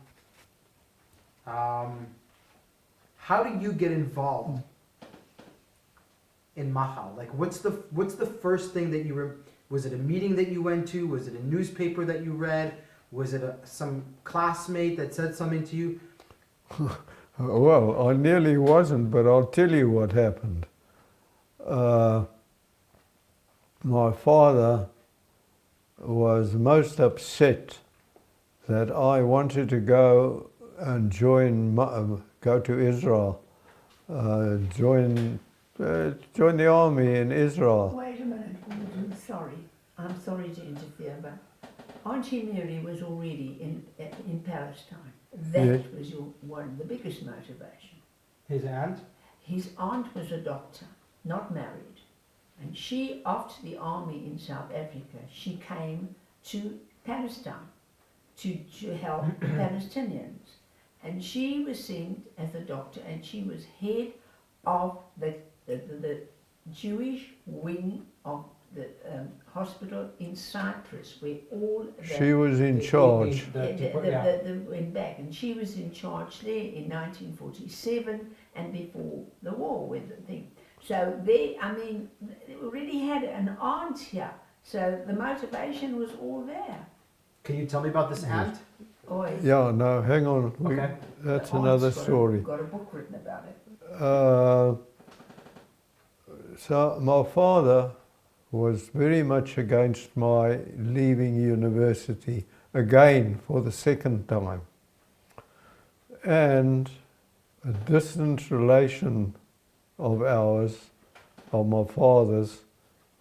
How do you get involved in Mahal? Like, what's the first thing that was it a meeting that you went to? Was it a newspaper that you read? Was it some classmate that said something to you? Well, I nearly wasn't, but I'll tell you what happened. My father was most upset that I wanted to go and go to Israel, join the army in Israel. Wait a minute, Gordon, sorry. I'm sorry to interfere, but Auntie Mary was already in Palestine. That Yes. was the biggest motivation. His aunt? His aunt was a doctor, not married. And she, after the army in South Africa, she came to Palestine to help the Palestinians. And she was sent as a doctor, and she was head of the Jewish wing of the hospital in Cyprus, where all the She was in charge. went back, and she was in charge there in 1947 and before the war with the thing. So they already had an aunt here, so the motivation was all there. Can you tell me about this aunt? Oi. Yeah, no, hang on. Okay. That's The another aunt's story. Got a book written about it. So my father was very much against my leaving university again for the second time. And a distant relation of ours, of my father's,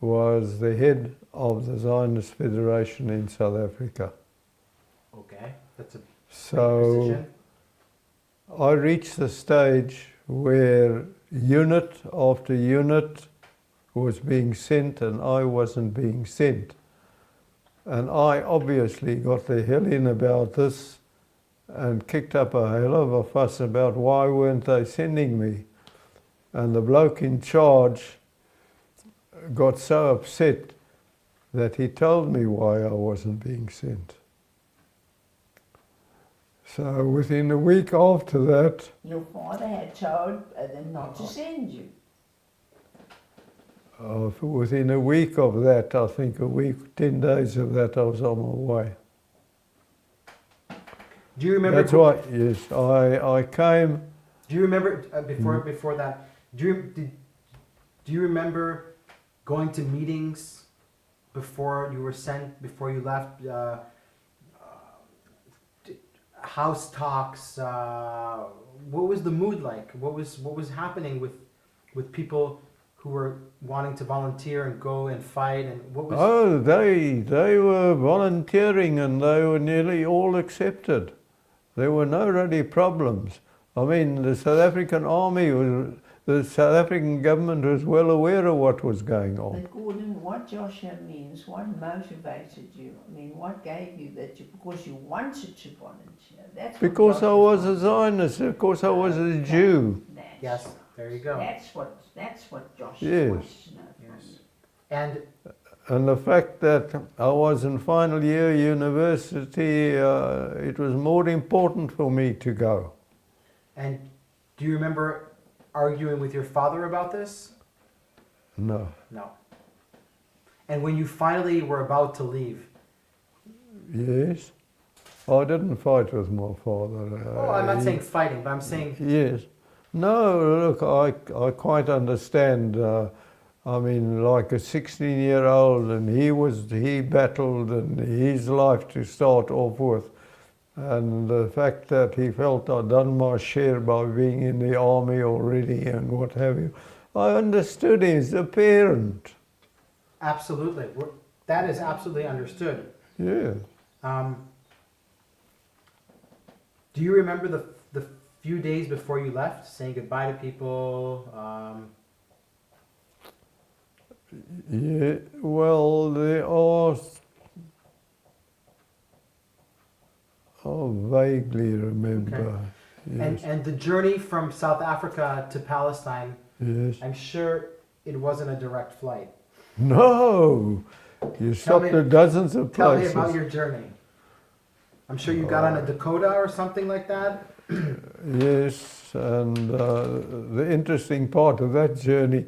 was the head of the Zionist Federation in South Africa. Okay, that's a big So position. I reached the stage where unit after unit was being sent and I wasn't being sent. And I obviously got the hell in about this and kicked up a hell of a fuss about why weren't they sending me. And the bloke in charge got so upset that he told me why I wasn't being sent. So within a week after that, Your father had told them not to send you. within a week of that, I think a week, 10 days of that, I was on my way. Do you remember? That's why, yes, I came. Do you remember before that? Do you remember going to meetings before you were sent, before you left? House talks. What was the mood like? What was happening with people who were wanting to volunteer and go and fight, and what was? Oh, they were volunteering and they were nearly all accepted. There were no really problems. I mean, the South African army the South African government was well aware of what was going on. But Gordon, what Joshua means, what motivated you? I mean, what gave you that? Because you wanted to volunteer. That's Because I was Joshua a Zionist, of course I was a Jew. Yes, there you go. That's what Joshua Yes. wants to know from Yes. you. And the fact that I was in final year university, it was more important for me to go. And do you remember arguing with your father about this? No. No. And when you finally were about to leave? Yes. I didn't fight with my father. Oh, I'm not saying fighting, but I'm saying. Yes. No, look, I quite understand. I mean, like a 16-year-old, and he battled and his life to start off with. And the fact that he felt I'd done my share by being in the army already and what have you, I understood him as a parent. Absolutely. That is absolutely understood. Yeah. Do you remember the few days before you left, saying goodbye to people? Yeah, well, there are. I vaguely remember. Okay. Yes. And the journey from South Africa to Palestine, Yes. I'm sure it wasn't a direct flight. No, you stopped me- at dozens of Tell me places. about your journey. I'm sure you got on a Dakota or something like that. Yes, and the interesting part of that journey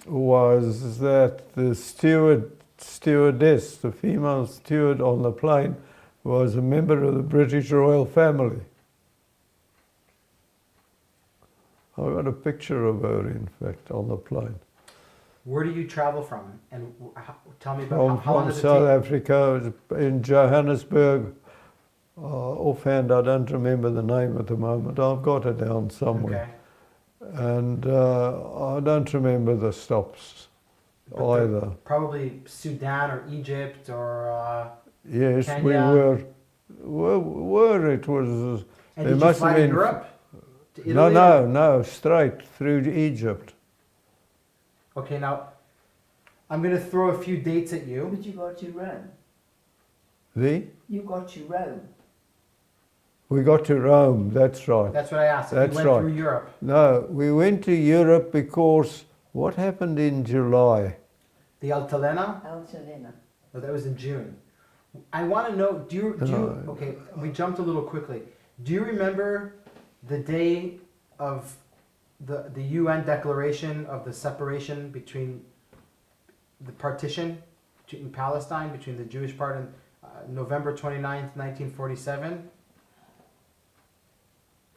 was that the stewardess, the female steward on the plane, was a member of the British royal family. I got a picture of her, in fact, on the plane. Where do you travel from? And tell me about how long From does it South take? Africa, in Johannesburg. Offhand, I don't remember the name at the moment. I've got it down somewhere. Okay. And I don't remember the stops either. Probably Sudan or Egypt or. Yes, Kenya. we were. It was. And There did you must fly have to been- Europe? To Italy? No, straight through to Egypt. Okay, now I'm going to throw a few dates at you. But you got to Rome. You got to Rome. We got to Rome, that's right. That's what I asked. If That's you went right. through Europe. No, we went to Europe because what happened in July? The Altalena? Altalena. Oh, that was in June. I want to know, okay, we jumped a little quickly. Do you remember the day of the UN declaration of the separation between the partition in Palestine, between the Jewish part and November 29th, 1947?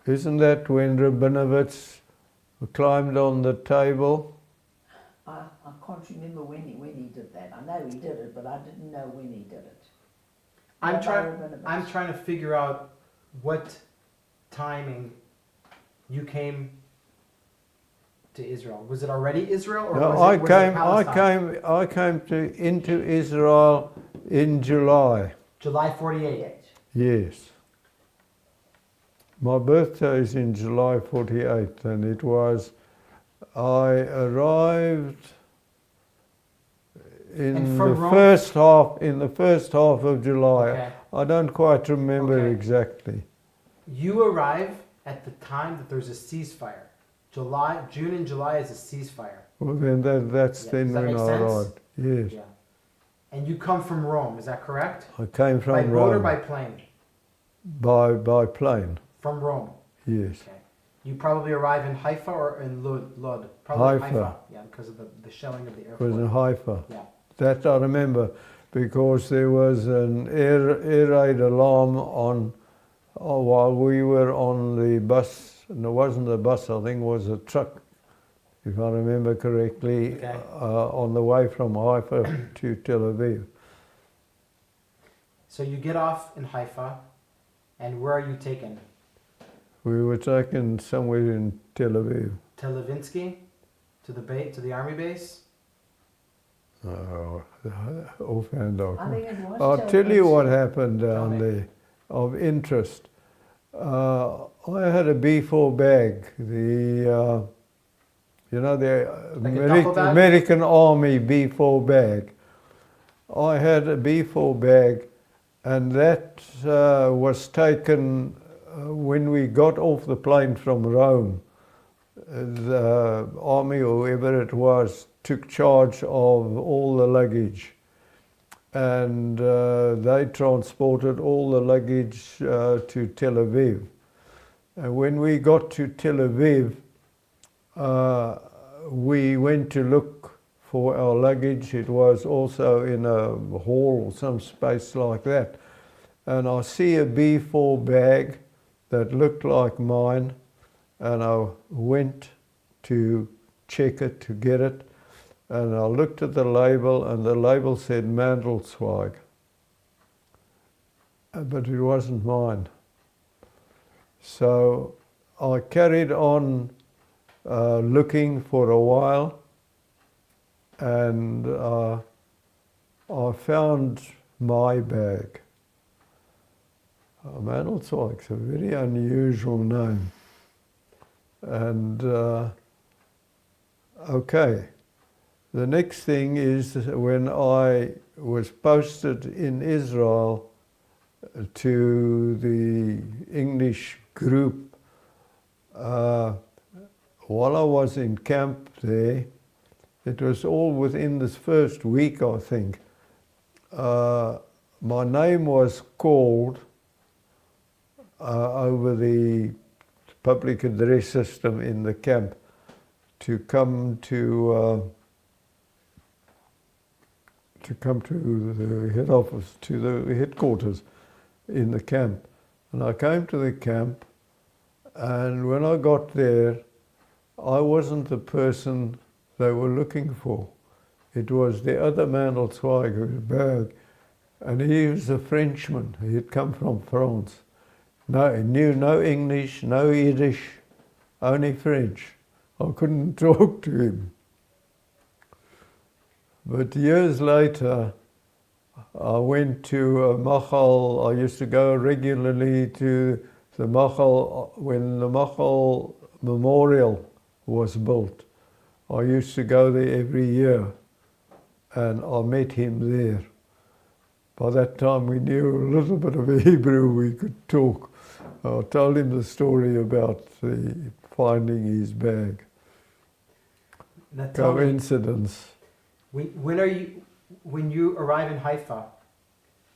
Isn't that when Rabinovich climbed on the table? I can't remember when he did that. I know he did it, but I didn't know when he did it. I'm I'm trying to figure out what timing you came to Israel. Was it already Israel or No, was it Palestine? I came into Israel in July. July 48. Yes. My birthday is in July 48, and it was, I arrived in And the from Rome- first half of July. Okay. I don't quite remember Okay. exactly. You arrive at the time that there's a ceasefire. June and July is a ceasefire. Well, then that's Yeah, then does that when make I sense? arrived. Yes. Yeah. And you come from Rome, is that correct? I came from By boat or Rome. by plane? by plane. From Rome. Yes. Okay. You probably arrive in Haifa or in Lod? Probably Haifa. Yeah, because of the shelling of the It was airport. in Haifa. Yeah. That I remember because there was an air raid alarm on while we were on the bus, and it wasn't a bus, I think it was a truck, if I remember correctly, Okay. on the way from Haifa to Tel Aviv. So you get off in Haifa, and where are you taken? We were taken somewhere in Tel Aviv. Tel Aviv to the army base. Offhand, I think it was. I'll tell you what happened down there of interest. I had a B4 bag, the Like a duffel bag? American Army B4 bag. I had a B4 bag, and that was taken when we got off the plane from Rome. The army or whoever it was took charge of all the luggage, and they transported all the luggage to Tel Aviv. And when we got to Tel Aviv, we went to look for our luggage. It was also in a hall or some space like that. And I see a B4 bag that looked like mine, and I went to check it, to get it, and I looked at the label, and the label said Mandelzweig, but it wasn't mine. So I carried on looking for a while, and I found my bag. Mandelzweig's a very unusual name. And okay, the next thing is when I was posted in Israel to the English group, while I was in camp there, it was all within this first week, I think, my name was called over the public address system in the camp to come to the head office, to the headquarters in the camp. And I came to the camp, and when I got there, I wasn't the person they were looking for. It was the other Mandelzweig, Berg, and he was a Frenchman. He had come from France. No, he knew no English, no Yiddish, only French. I couldn't talk to him. But years later, I went to a Machal. I used to go regularly to the Machal when the Machal Memorial was built. I used to go there every year, and I met him there. By that time we knew a little bit of Hebrew, we could talk. I told him the story about the finding his bag. Now tell me, Coincidence. when you arrive in Haifa,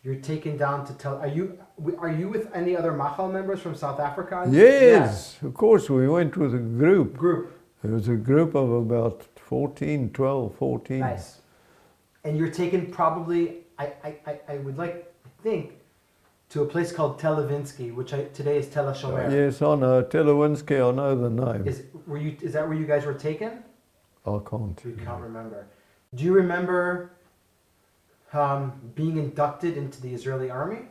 you're taken down to are you with any other Machal members from South Africa? Yes, of course, we went with a group. Group. There was a group of about 12, 14. Nice. And you're taken probably, I would think, to a place called Tel Aviv, which today is Tel HaShomer. Yes, I know. Tel Aviv, I know the name. Is that where you guys were taken? I can't. You can't remember. Do you remember being inducted into the Israeli army?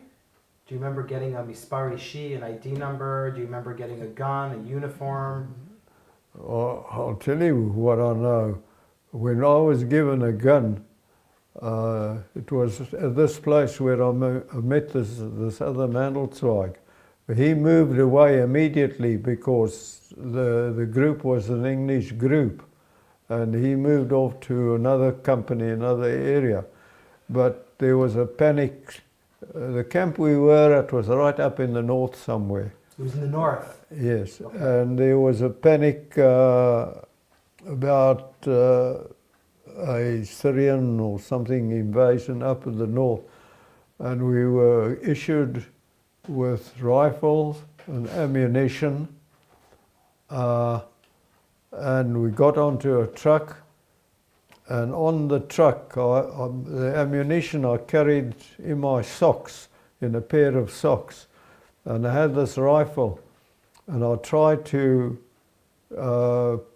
Do you remember getting a Mispar Ishi, an ID number? Do you remember getting a gun, a uniform? I'll tell you what I know. When I was given a gun, it was at this place where I met this other Mandelzweig. He moved away immediately because the group was an English group, and he moved off to another company, another area. But there was a panic. The camp we were at was right up in the north somewhere. It was in the north. Yes, Okay. and there was a panic about a Syrian or something invasion up in the north, and we were issued with rifles and ammunition, and we got onto a truck, and on the truck, the ammunition I carried in my socks, in a pair of socks, and I had this rifle, and I tried to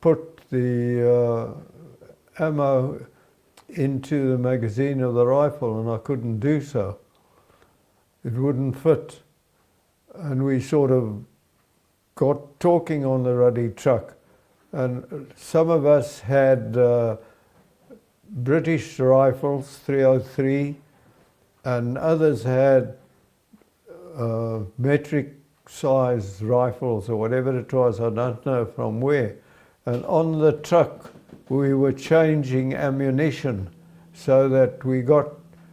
put the ammo into the magazine of the rifle, and I couldn't do so. It wouldn't fit. And we sort of got talking on the ruddy truck, and some of us had British rifles, 303, and others had metric size rifles or whatever it was, I don't know from where. And on the truck we were changing ammunition so that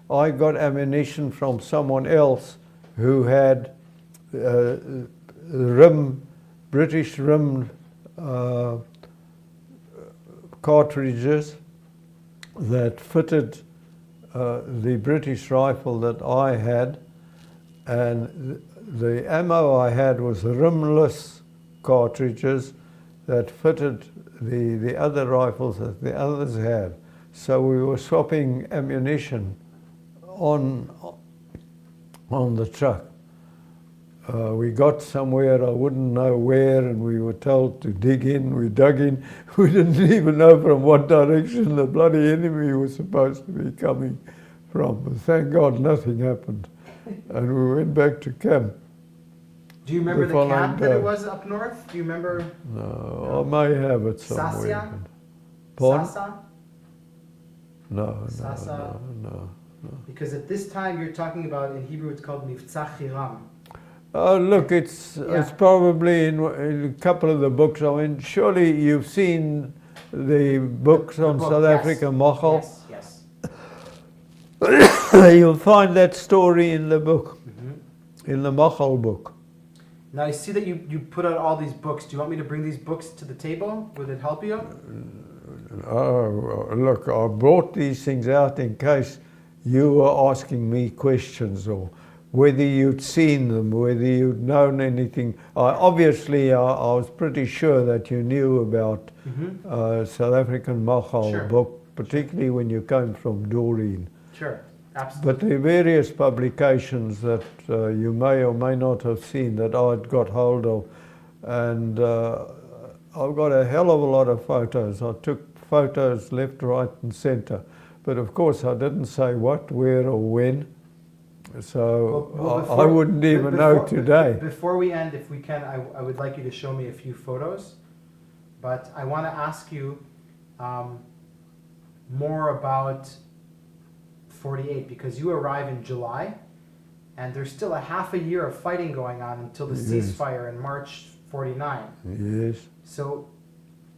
I got ammunition from someone else who had British rimmed cartridges that fitted the British rifle that I had, and the ammo I had was rimless cartridges that fitted the other rifles that the others had. So we were swapping ammunition on the truck. We got somewhere, I wouldn't know where, and we were told to dig in. We dug in. We didn't even know from what direction the bloody enemy was supposed to be coming from. But thank God nothing happened. And we went back to camp. Do you remember the camp that it was up north? Do you remember? No, I may have it somewhere. Sasya? Pardon? Sasa? No. Because at this time you're talking about, in Hebrew it's called Mivtza Chiram. Oh, look, it's probably in a couple of the books. I mean, surely you've seen the books on book, South Africa, Machal. Yes. You'll find that story in the book, in the Machal book. Now I see that you put out all these books. Do you want me to bring these books to the table? Would it help you? Oh, look, I brought these things out in case you were asking me questions, or whether you'd seen them, whether you'd known anything. Obviously, I was pretty sure that you knew about South African Machal book, particularly when you came from Doreen. Sure, absolutely. But the various publications that you may or may not have seen that I'd got hold of, and I've got a hell of a lot of photos. I took photos left, right and centre. But of course I didn't say what, where or when. So I wouldn't even know today. Before we end, if we can, I would like you to show me a few photos. But I want to ask you more about 48, because you arrive in July and there's still a half a year of fighting going on until the ceasefire in March 49. Yes. So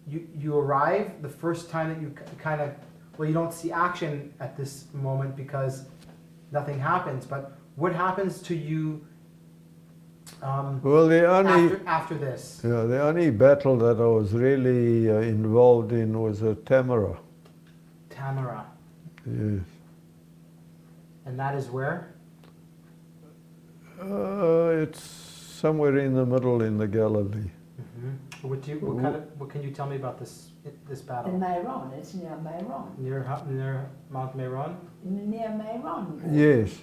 you arrive, the first time that you kind of, well, you don't see action at this moment because nothing happens, but what happens to you well, after this? Yeah, the only battle that I was really involved in was at Tamara. Tamara. Yes. And that is where? It's somewhere in the middle in the Galilee. What can you tell me about this battle? In Meron, it's near Meron. Near Mount Meron? Near Meron. Yes.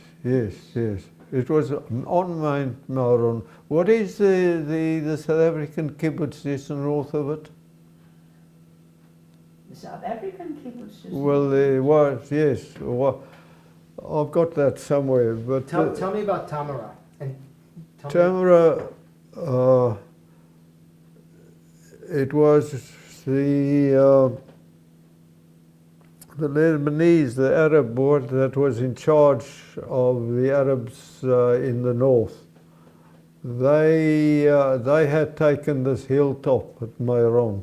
It was on Mount Meron. What is the South African kibbutz just north of it? The South African kibbutz? Well, there was, yes. Well, I've got that somewhere. But tell me about Tamara. And Tamara, it was the Lebanese, the Arab board that was in charge of the Arabs in the north. They had taken this hilltop at Meron.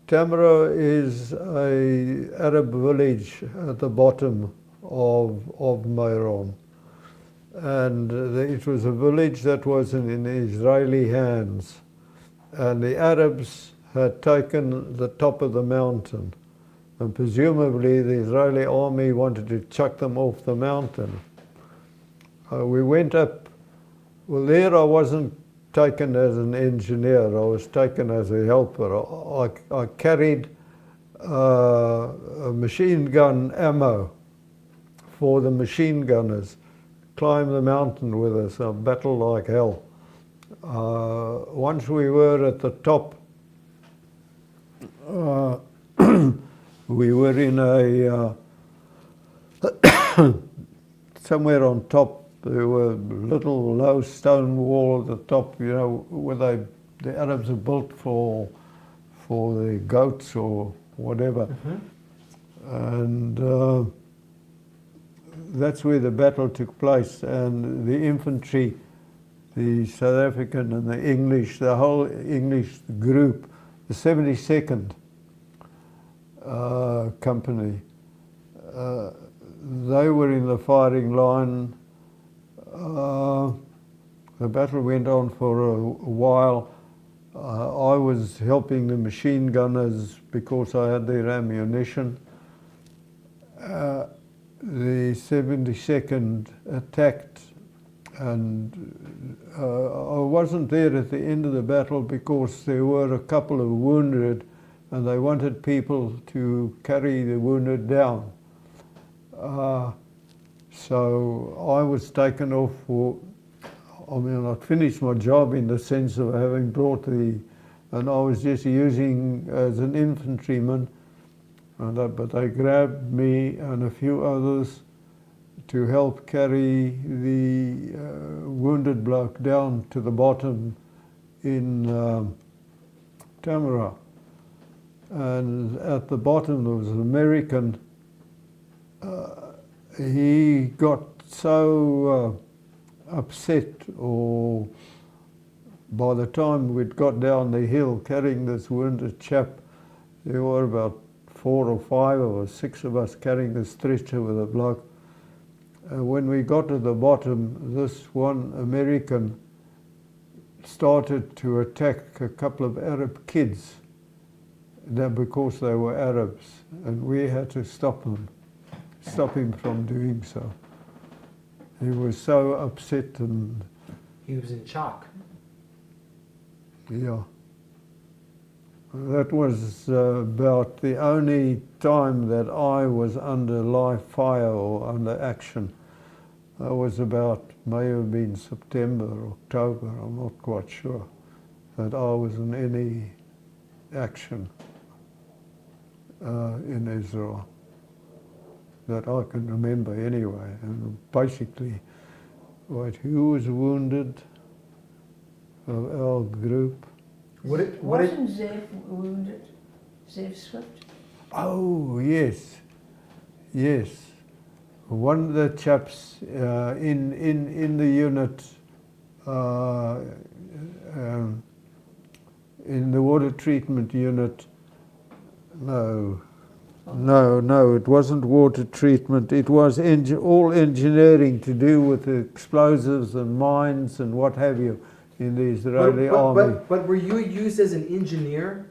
Tamara is an Arab village at the bottom of Meron. And it was a village that was in Israeli hands. And the Arabs had taken the top of the mountain. And presumably the Israeli army wanted to chuck them off the mountain. We went up Well, there I wasn't taken as an engineer. I was taken as a helper. I carried a machine gun ammo for the machine gunners. Climb the mountain with us, a battle like hell. Once we were at the top, we were in a somewhere on top. There were little low stone wall at the top, you know, where the Arabs have built for the goats or whatever. And that's where the battle took place. And the infantry, the South African and the English, the whole English group, the 72nd company, they were in the firing line. The battle went on for a while. I was helping the machine gunners because I had their ammunition. The 72nd attacked, and I wasn't there at the end of the battle because there were a couple of wounded and they wanted people to carry the wounded down. So I was taken off I'd finished my job in the sense of having brought and I was just using as an infantryman, but they grabbed me and a few others to help carry the wounded bloke down to the bottom in Tamara. And at the bottom there was an American. He got so upset, or by the time we'd got down the hill carrying this wounded chap, there were about 4 or 5 or 6 of us carrying the stretcher with a bloke. When we got to the bottom, this one American started to attack a couple of Arab kids because they were Arabs, and we had to stop him from doing so. He was so upset, and He was in shock. yeah. That was about the only time that I was under live fire or under action. That was about, may have been September, October, I'm not quite sure, that I was in any action in Israel, that I can remember anyway. And basically, who was wounded of our group? Wasn't Zev wounded? Zev Swift? Oh, yes, yes. One of the chaps in the unit, in the water treatment unit, no, it wasn't water treatment. It was all engineering to do with the explosives and mines and what have you in the Israeli army. But were you used as an engineer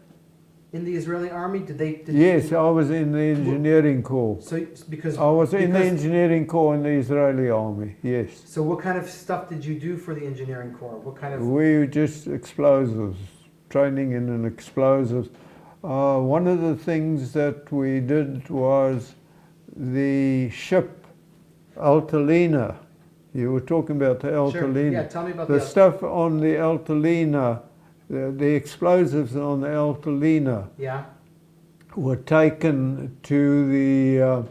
in the Israeli army? Yes, I was in the engineering corps. So because I was in the engineering corps in the Israeli army, yes. So what kind of stuff did you do for the engineering corps? What kind of? We just explosives, training in explosives. One of the things that we did was the ship Altalena. You were talking about the Altalena. Sure. Yeah, tell me about the stuff on the Altalena, the explosives on the Altalena. Yeah. Were taken to the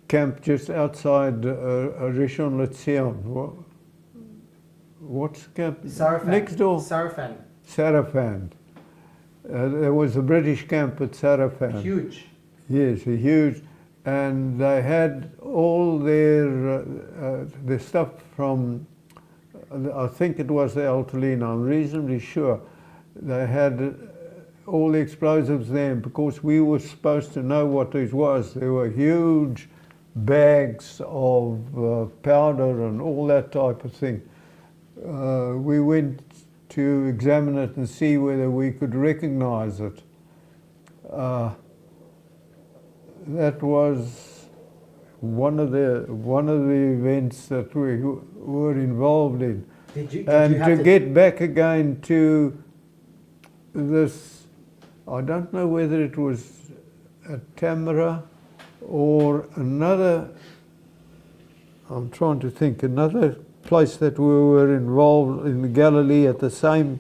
camp just outside Rishon LeZion. What's the camp? Sarafan. Next door. Sarafan. Sarafan. There was a British camp at Sarafan. Huge. Yes, huge. And they had all their stuff from, I think it was the Altalena, I'm reasonably sure. They had all the explosives there because we were supposed to know what this was. There were huge bags of powder and all that type of thing. We went to examine it and see whether we could recognize it. That was one of the events that we were involved in. Did you And have to get back again to this, I don't know whether it was at Tamara or another, I'm trying to think, another place that we were involved in Galilee at the same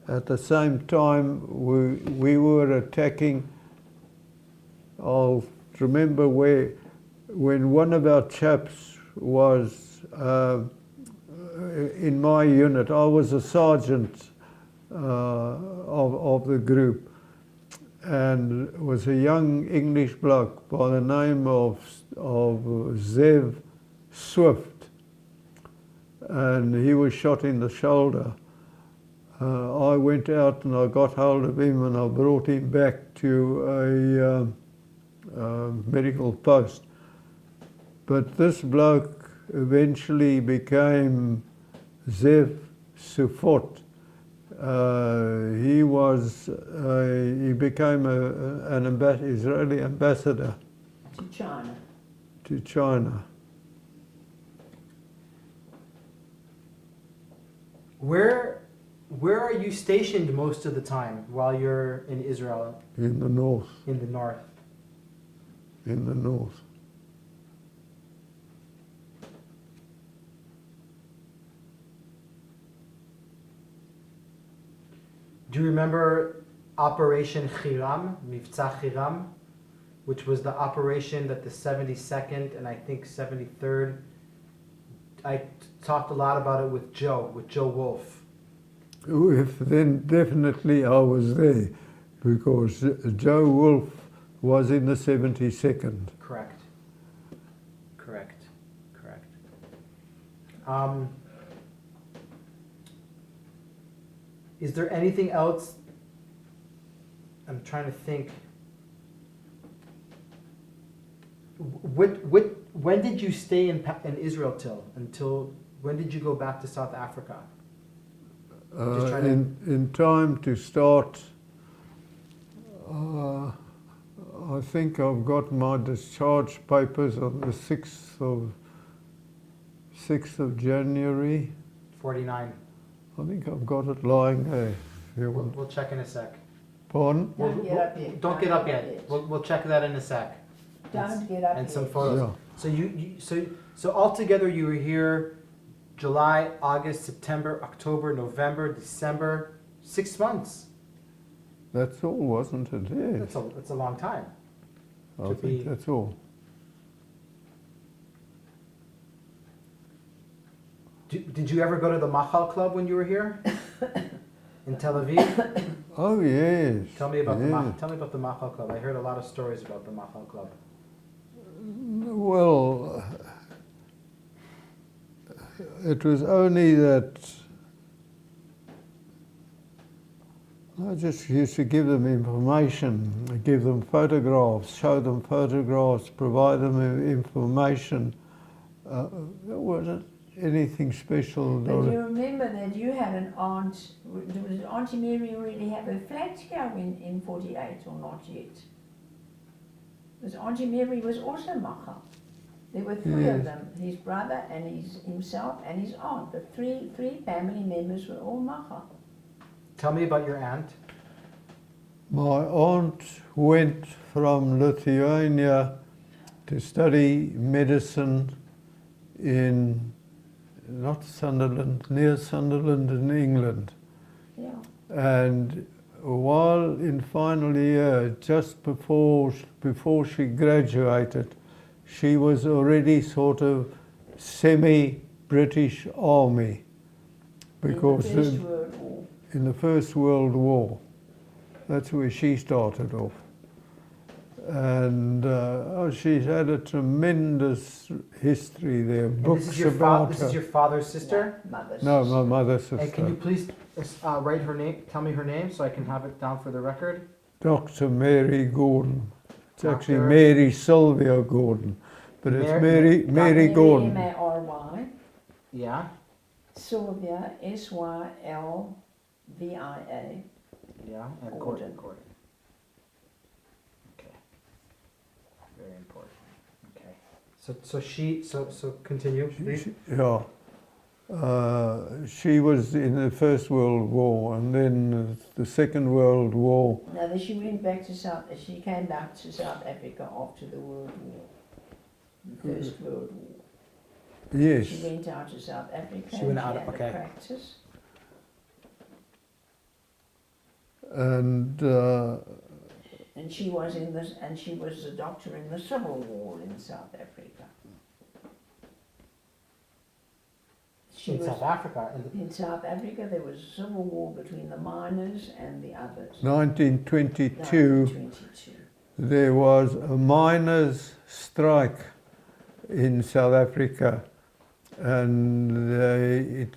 time we were attacking. I'll remember when one of our chaps was in my unit. I was a sergeant of the group, and it was a young English bloke by the name of Zev Swift, and he was shot in the shoulder. I went out and I got hold of him and I brought him back to a medical post. But this bloke eventually became Zev Sufot. He became an Israeli ambassador To China. to China. Where are you stationed most of the time while you're in Israel? In the north. In the north. In the north. Do you remember Operation Chiram, Mivtza Chiram, which was the operation that the 72nd and I think 73rd, I talked a lot about it with Joe Wolf. If then definitely I was there, because Joe Wolf was in the 72nd. Correct. Is there anything else? I'm trying to think. When did you stay in Israel until when did you go back to South Africa? In time to start, I think I've got my discharge papers on the 6th of January. 49. I think I've got it lying there. If you want. We'll check in a sec. Pardon? Don't get up yet. Don't get up yet. We'll check that in a sec. Don't get up And yet. some photos. Yeah. So altogether you were here July, August, September, October, November, December, 6 months. That's all, wasn't it? Yes. That's a long time. I to think be- that's all. Did you ever go to the Machal Club when you were here? In Tel Aviv? Oh yes. Tell me about yes. the Machal Club. I heard a lot of stories about the Machal Club. Well, it was only that I just used to give them information, give them photographs, show them photographs, provide them information. It wasn't anything special. But you remember that you had an aunt, did Auntie Mary really have a flat here in 48 or not yet? Because Auntie Mary was also Machal. There were three Yes. of them, his brother and himself and his aunt. The three family members were all Machal. Tell me about your aunt. My aunt went from Lithuania to study medicine in, not Sunderland, near Sunderland in England. Yeah. And while in final year, just before she graduated, she was already sort of semi-British Army, because In the First World War. in the First World War. That's where she started off. And she's had a tremendous history there. And Books this is your about this her. is your father's sister? Yeah, mother's No, my sister. mother's sister. And can you please write her name? Tell me her name so I can have it down for the record. Dr. Mary Gordon. It's actually Dr. Mary Sylvia Gordon, but it's Mary Mary Gordon. M-A-R-Y, Yeah. Sylvia, S-Y-L-V-I-A. Yeah. And Gordon. Gordon. Okay. Very important. Okay. So continue, please. Yeah. She was in the First World War, and then the Second World War. No, then she went back to she came back to South Africa after the World War, the First World War. Yes. She went out to South Africa. She went and out, had okay. a practice. And she was a doctor in the Civil War in South Africa. In South Africa? In South Africa, there was a civil war between the miners and the others. 1922, there was a miners' strike in South Africa, and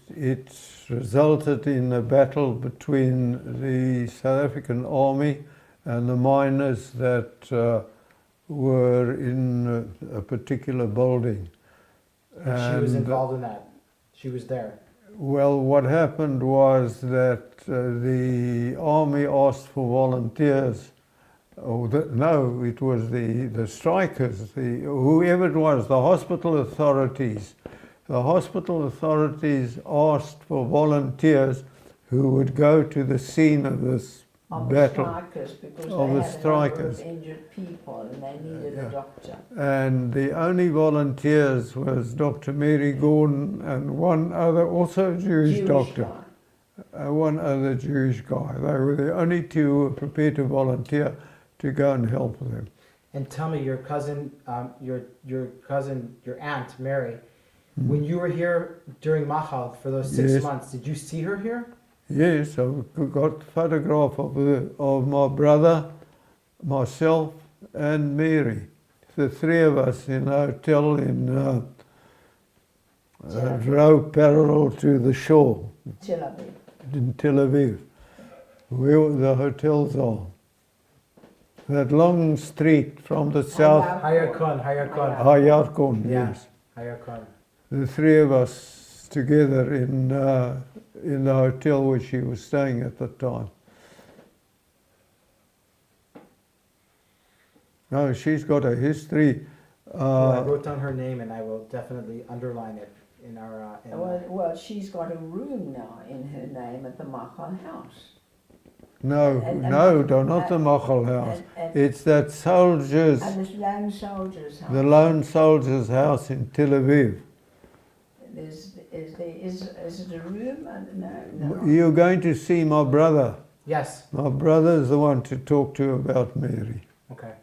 it resulted in a battle between the South African army and the miners that were in a particular building. And she was involved in that? She was there? Well, what happened was that the army asked for volunteers. No, it was the strikers, whoever it was, the hospital authorities. The hospital authorities asked for volunteers who would go to the scene of this battle. Of the strikers, because they had a number of injured people and they needed a doctor. And the only volunteers was Dr. Mary Gordon and one other, also a Jewish doctor. One other Jewish guy. They were the only two who were prepared to volunteer to go and help them. And tell me, your cousin, your aunt Mary, when you were here during Machal for those 6 months, did you see her here? Yes, I've got a photograph of my brother, myself, and Mary. The three of us in a hotel in a row parallel to the shore. Tel Aviv. In Tel Aviv, where the hotels are. That long street from the south. Hayarkon, yes. Hayarkon. The three of us together in the hotel where she was staying at the time. No, she's got a history. I wrote down her name and I will definitely underline it in our... well, she's got a room now in her name at the Machal house. No, not the Machal house. It's that soldiers... And this lone soldier's house. The lone soldier's house in Tel Aviv. Is it a room? No. You're going to see my brother. Yes. My brother's the one to talk to about Mary. Okay.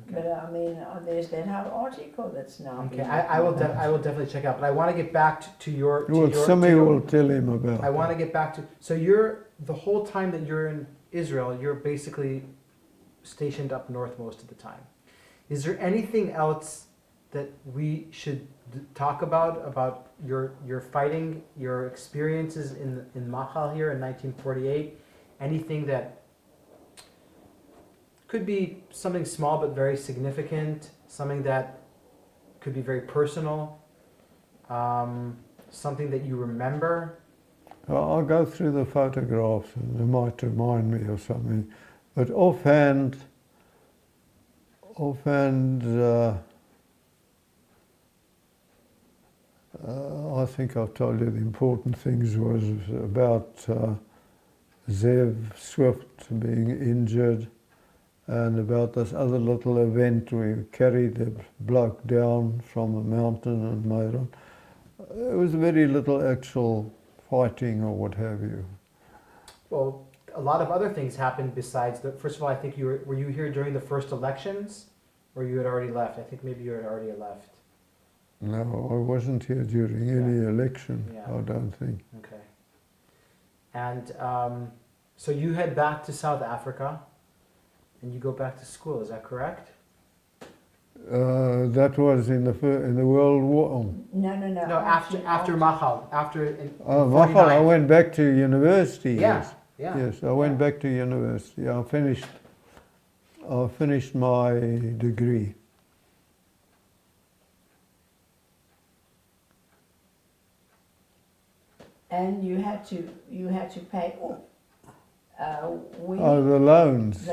But I mean, there's that whole article that's now. Okay, I will definitely check out. But I want to get back to your. Somebody will tell him about. I want to get back to. So you're the whole time that you're in Israel, you're basically stationed up north most of the time. Is there anything else that we should talk about your fighting, your experiences in Machal here in 1948? Anything that could be something small but very significant, something that could be very personal, something that you remember? I'll go through the photographs and they might remind me of something. But offhand, I think I've told you the important things was about Zev Swift being injured, and about this other little event where we carried the bloke down from the mountain and made him. There was very little actual fighting or what have you. Well, a lot of other things happened besides the. First of all, I think were you here during the first elections, or you had already left? I think maybe you had already left. No, I wasn't here during any election. I don't think. Okay. And so you head back to South Africa, and you go back to school. Is that correct? That was in the World War. No. No, after Machal, Machal, I went back to university. Yeah. Yes, I went back to university. I finished my degree. And you had to pay off. The loans.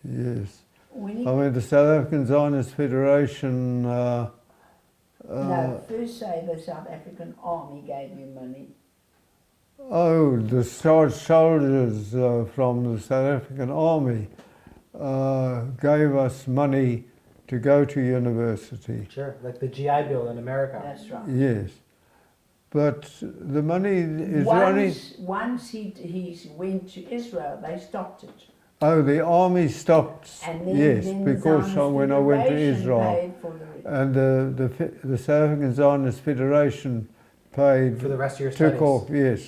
Yes. I mean, the South African Zionist Federation No, first say the South African Army gave you money. Oh, the soldiers from the South African Army gave us money to go to university. Sure, like the GI Bill in America. That's right. Yes. But the money is only... Once he went to Israel, they stopped it. Oh, the army stopped, And then, yes, then because the when I went to Federation Israel, paid for the and the South African Zionist Federation paid, For the rest of your took studies. off, yes,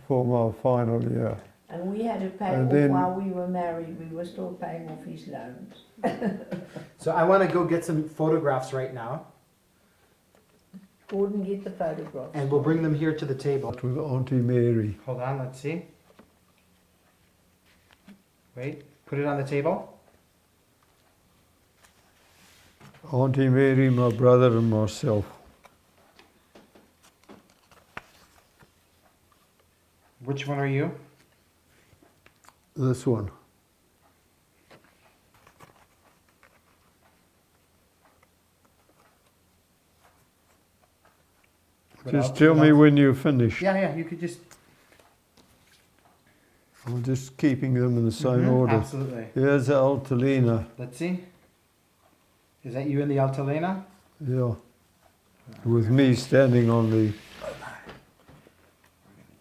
for my final year. And we had to pay And off then- while we were married. We were still paying off his loans. So I want to go get some photographs right now, Gordon, get the photographs. and we'll bring them here to the table. With Auntie Mary. Hold on, let's see. Wait, put it on the table. Auntie Mary, my brother and myself. Which one are you? This one. What Just else? tell What me else? when you're finished. Yeah, you could just. I'm just keeping them in the same Mhm, order. Absolutely. Here's the Altalena. Let's see. Is that you in the Altalena? Yeah. With me standing on the... We're gonna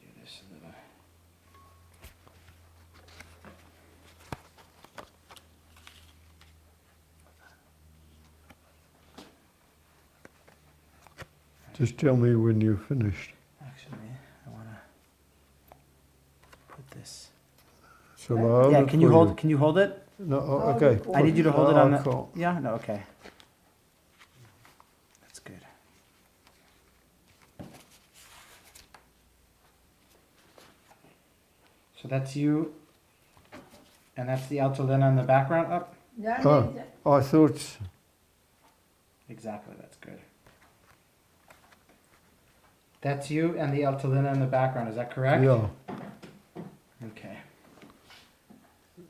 do this a little. Just tell me when you're finished. Actually, I wanna put this. Shall I hold Yeah, it can you for hold? Can you hold it? No, Hold okay. it for I need you to hold it No, on I the. can't. Yeah. No. Okay. That's good. So that's you, and that's the Altalena in the background. Up. No, Oh. no, I thought... Exactly. That's good. That's you and the Altalena in the background. Is that correct? Yeah. Okay.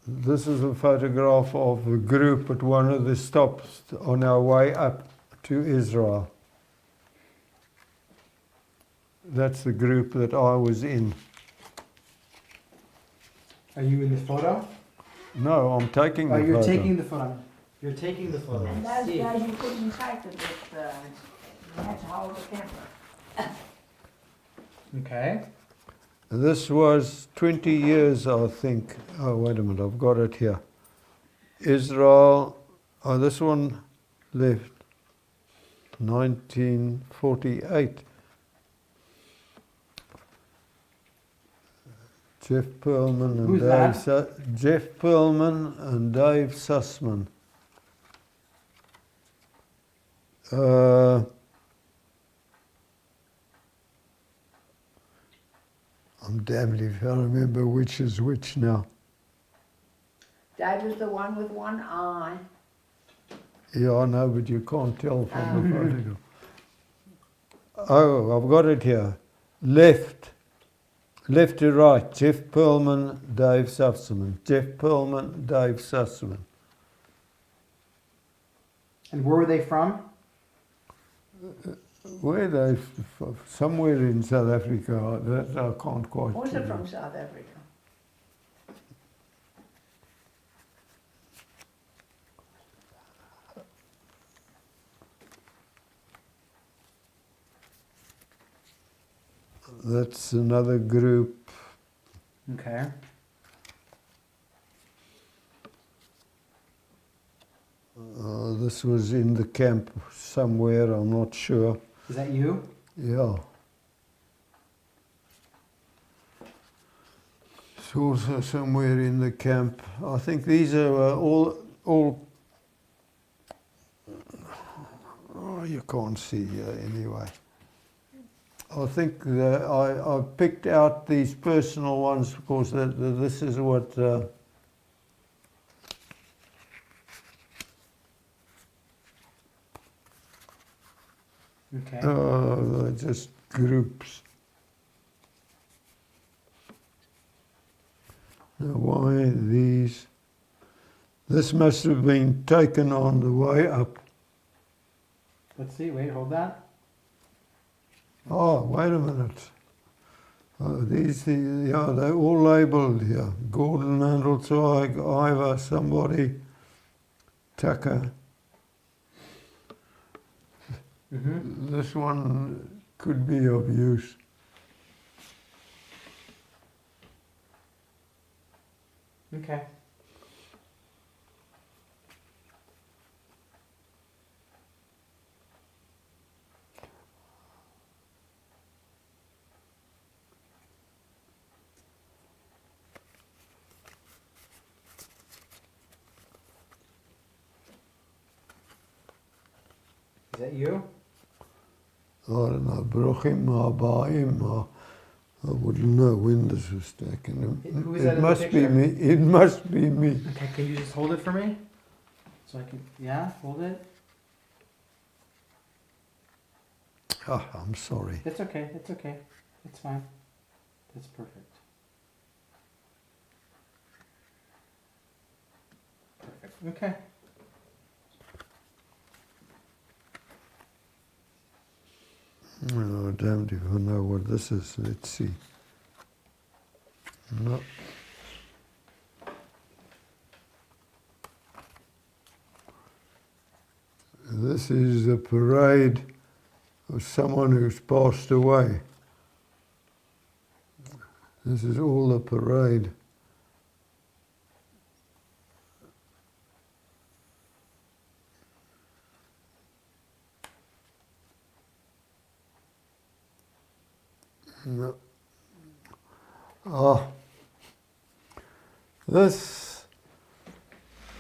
This is a photograph of a group at one of the stops on our way up to Israel. That's the group that I was in. Are you in the photo? No, I'm taking the Oh, you're photo. taking the photo. You're taking the photo. And I those see. days you couldn't take it with, you had to hold the camera. Okay. This was 20 years, I think. Oh, wait a minute, I've got it here. Israel, oh, this one left 1948. Jeff Perlman and Who's Dave that? Jeff Perlman and Dave Sussman. I'm damned if I remember which is which now. Dave was the one with one eye. Yeah, I know, but you can't tell from the photograph. Oh, I've got it here. Left to right, Jeff Perlman, Dave Sussman. Jeff Perlman, Dave Sussman. And where were they from? Where they, somewhere in South Africa, that I can't quite Also tell from you. South Africa. That's another group. Okay. This was in the camp somewhere, I'm not sure. Is that you? Yeah. It's also somewhere in the camp. I think these are all. Oh, you can't see anyway. I think that I picked out these personal ones because this is what. Okay. They're just groups. Now why these? This must have been taken on the way up. Let's see. Wait, hold that. Oh, wait a minute. They're all labelled here. Gordon, Mandelzweig, Ivor, somebody, Tucker. Mm-hmm. This one could be of use. Okay. Is that you? I don't know, Bruchim or Baim, I wouldn't know when this was taken. Who is that in the must be picture? me. It must be me. Okay, can you just hold it for me? So I can, yeah, hold it. Oh, I'm sorry. It's okay, it's okay. It's fine. That's perfect. Perfect, okay. Oh, damned if I know what this is. Let's see. No. This is a parade of someone who's passed away. This is all the parade. No. Ah, this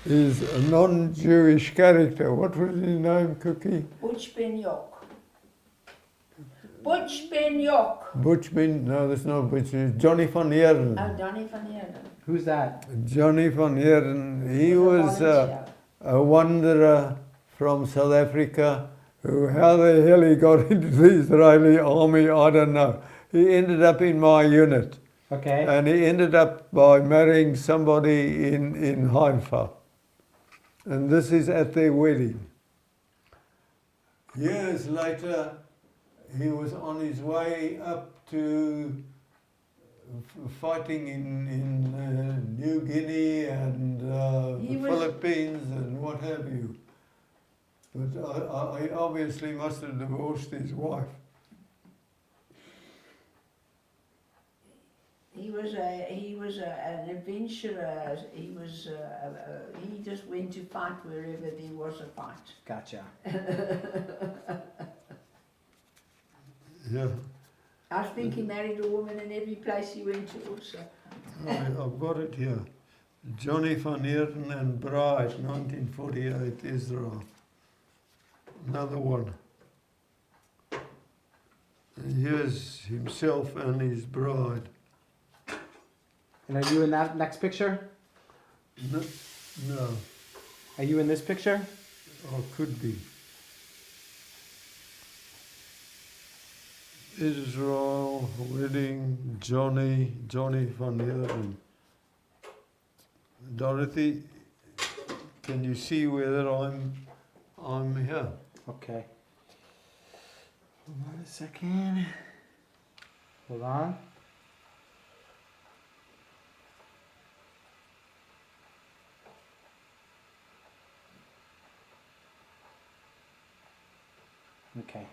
is a non-Jewish character. What was his name, Cookie? Butch Ben Yok. Butch Ben Yok. Butch Ben, no, that's not Butch, it's Johnny van Heerden. Oh, Donnie van Heerden. Who's that? Johnny van Heerden, he was volunteer. a wanderer from South Africa who, how the hell he got into the Israeli army, I don't know. He ended up in my unit. Okay. And he ended up by marrying somebody in Haifa. And this is at their wedding. Years later, he was on his way up to fighting in New Guinea and He the was- Philippines and what have you. But I obviously must have divorced his wife. He was an adventurer. He just went to fight wherever there was a fight. Gotcha. Yeah, I think he married a woman in every place he went to also. I've got it here. Johnny van Heerden and Bride, 1948, Israel. Another one. And here's himself and his bride. And are you in that next picture? No, no. Are you in this picture? Or could be. Israel, wedding, Johnny van Heerden. Dorothy, can you see whether I'm here? Okay. Hold on a second. Hold on. Okay.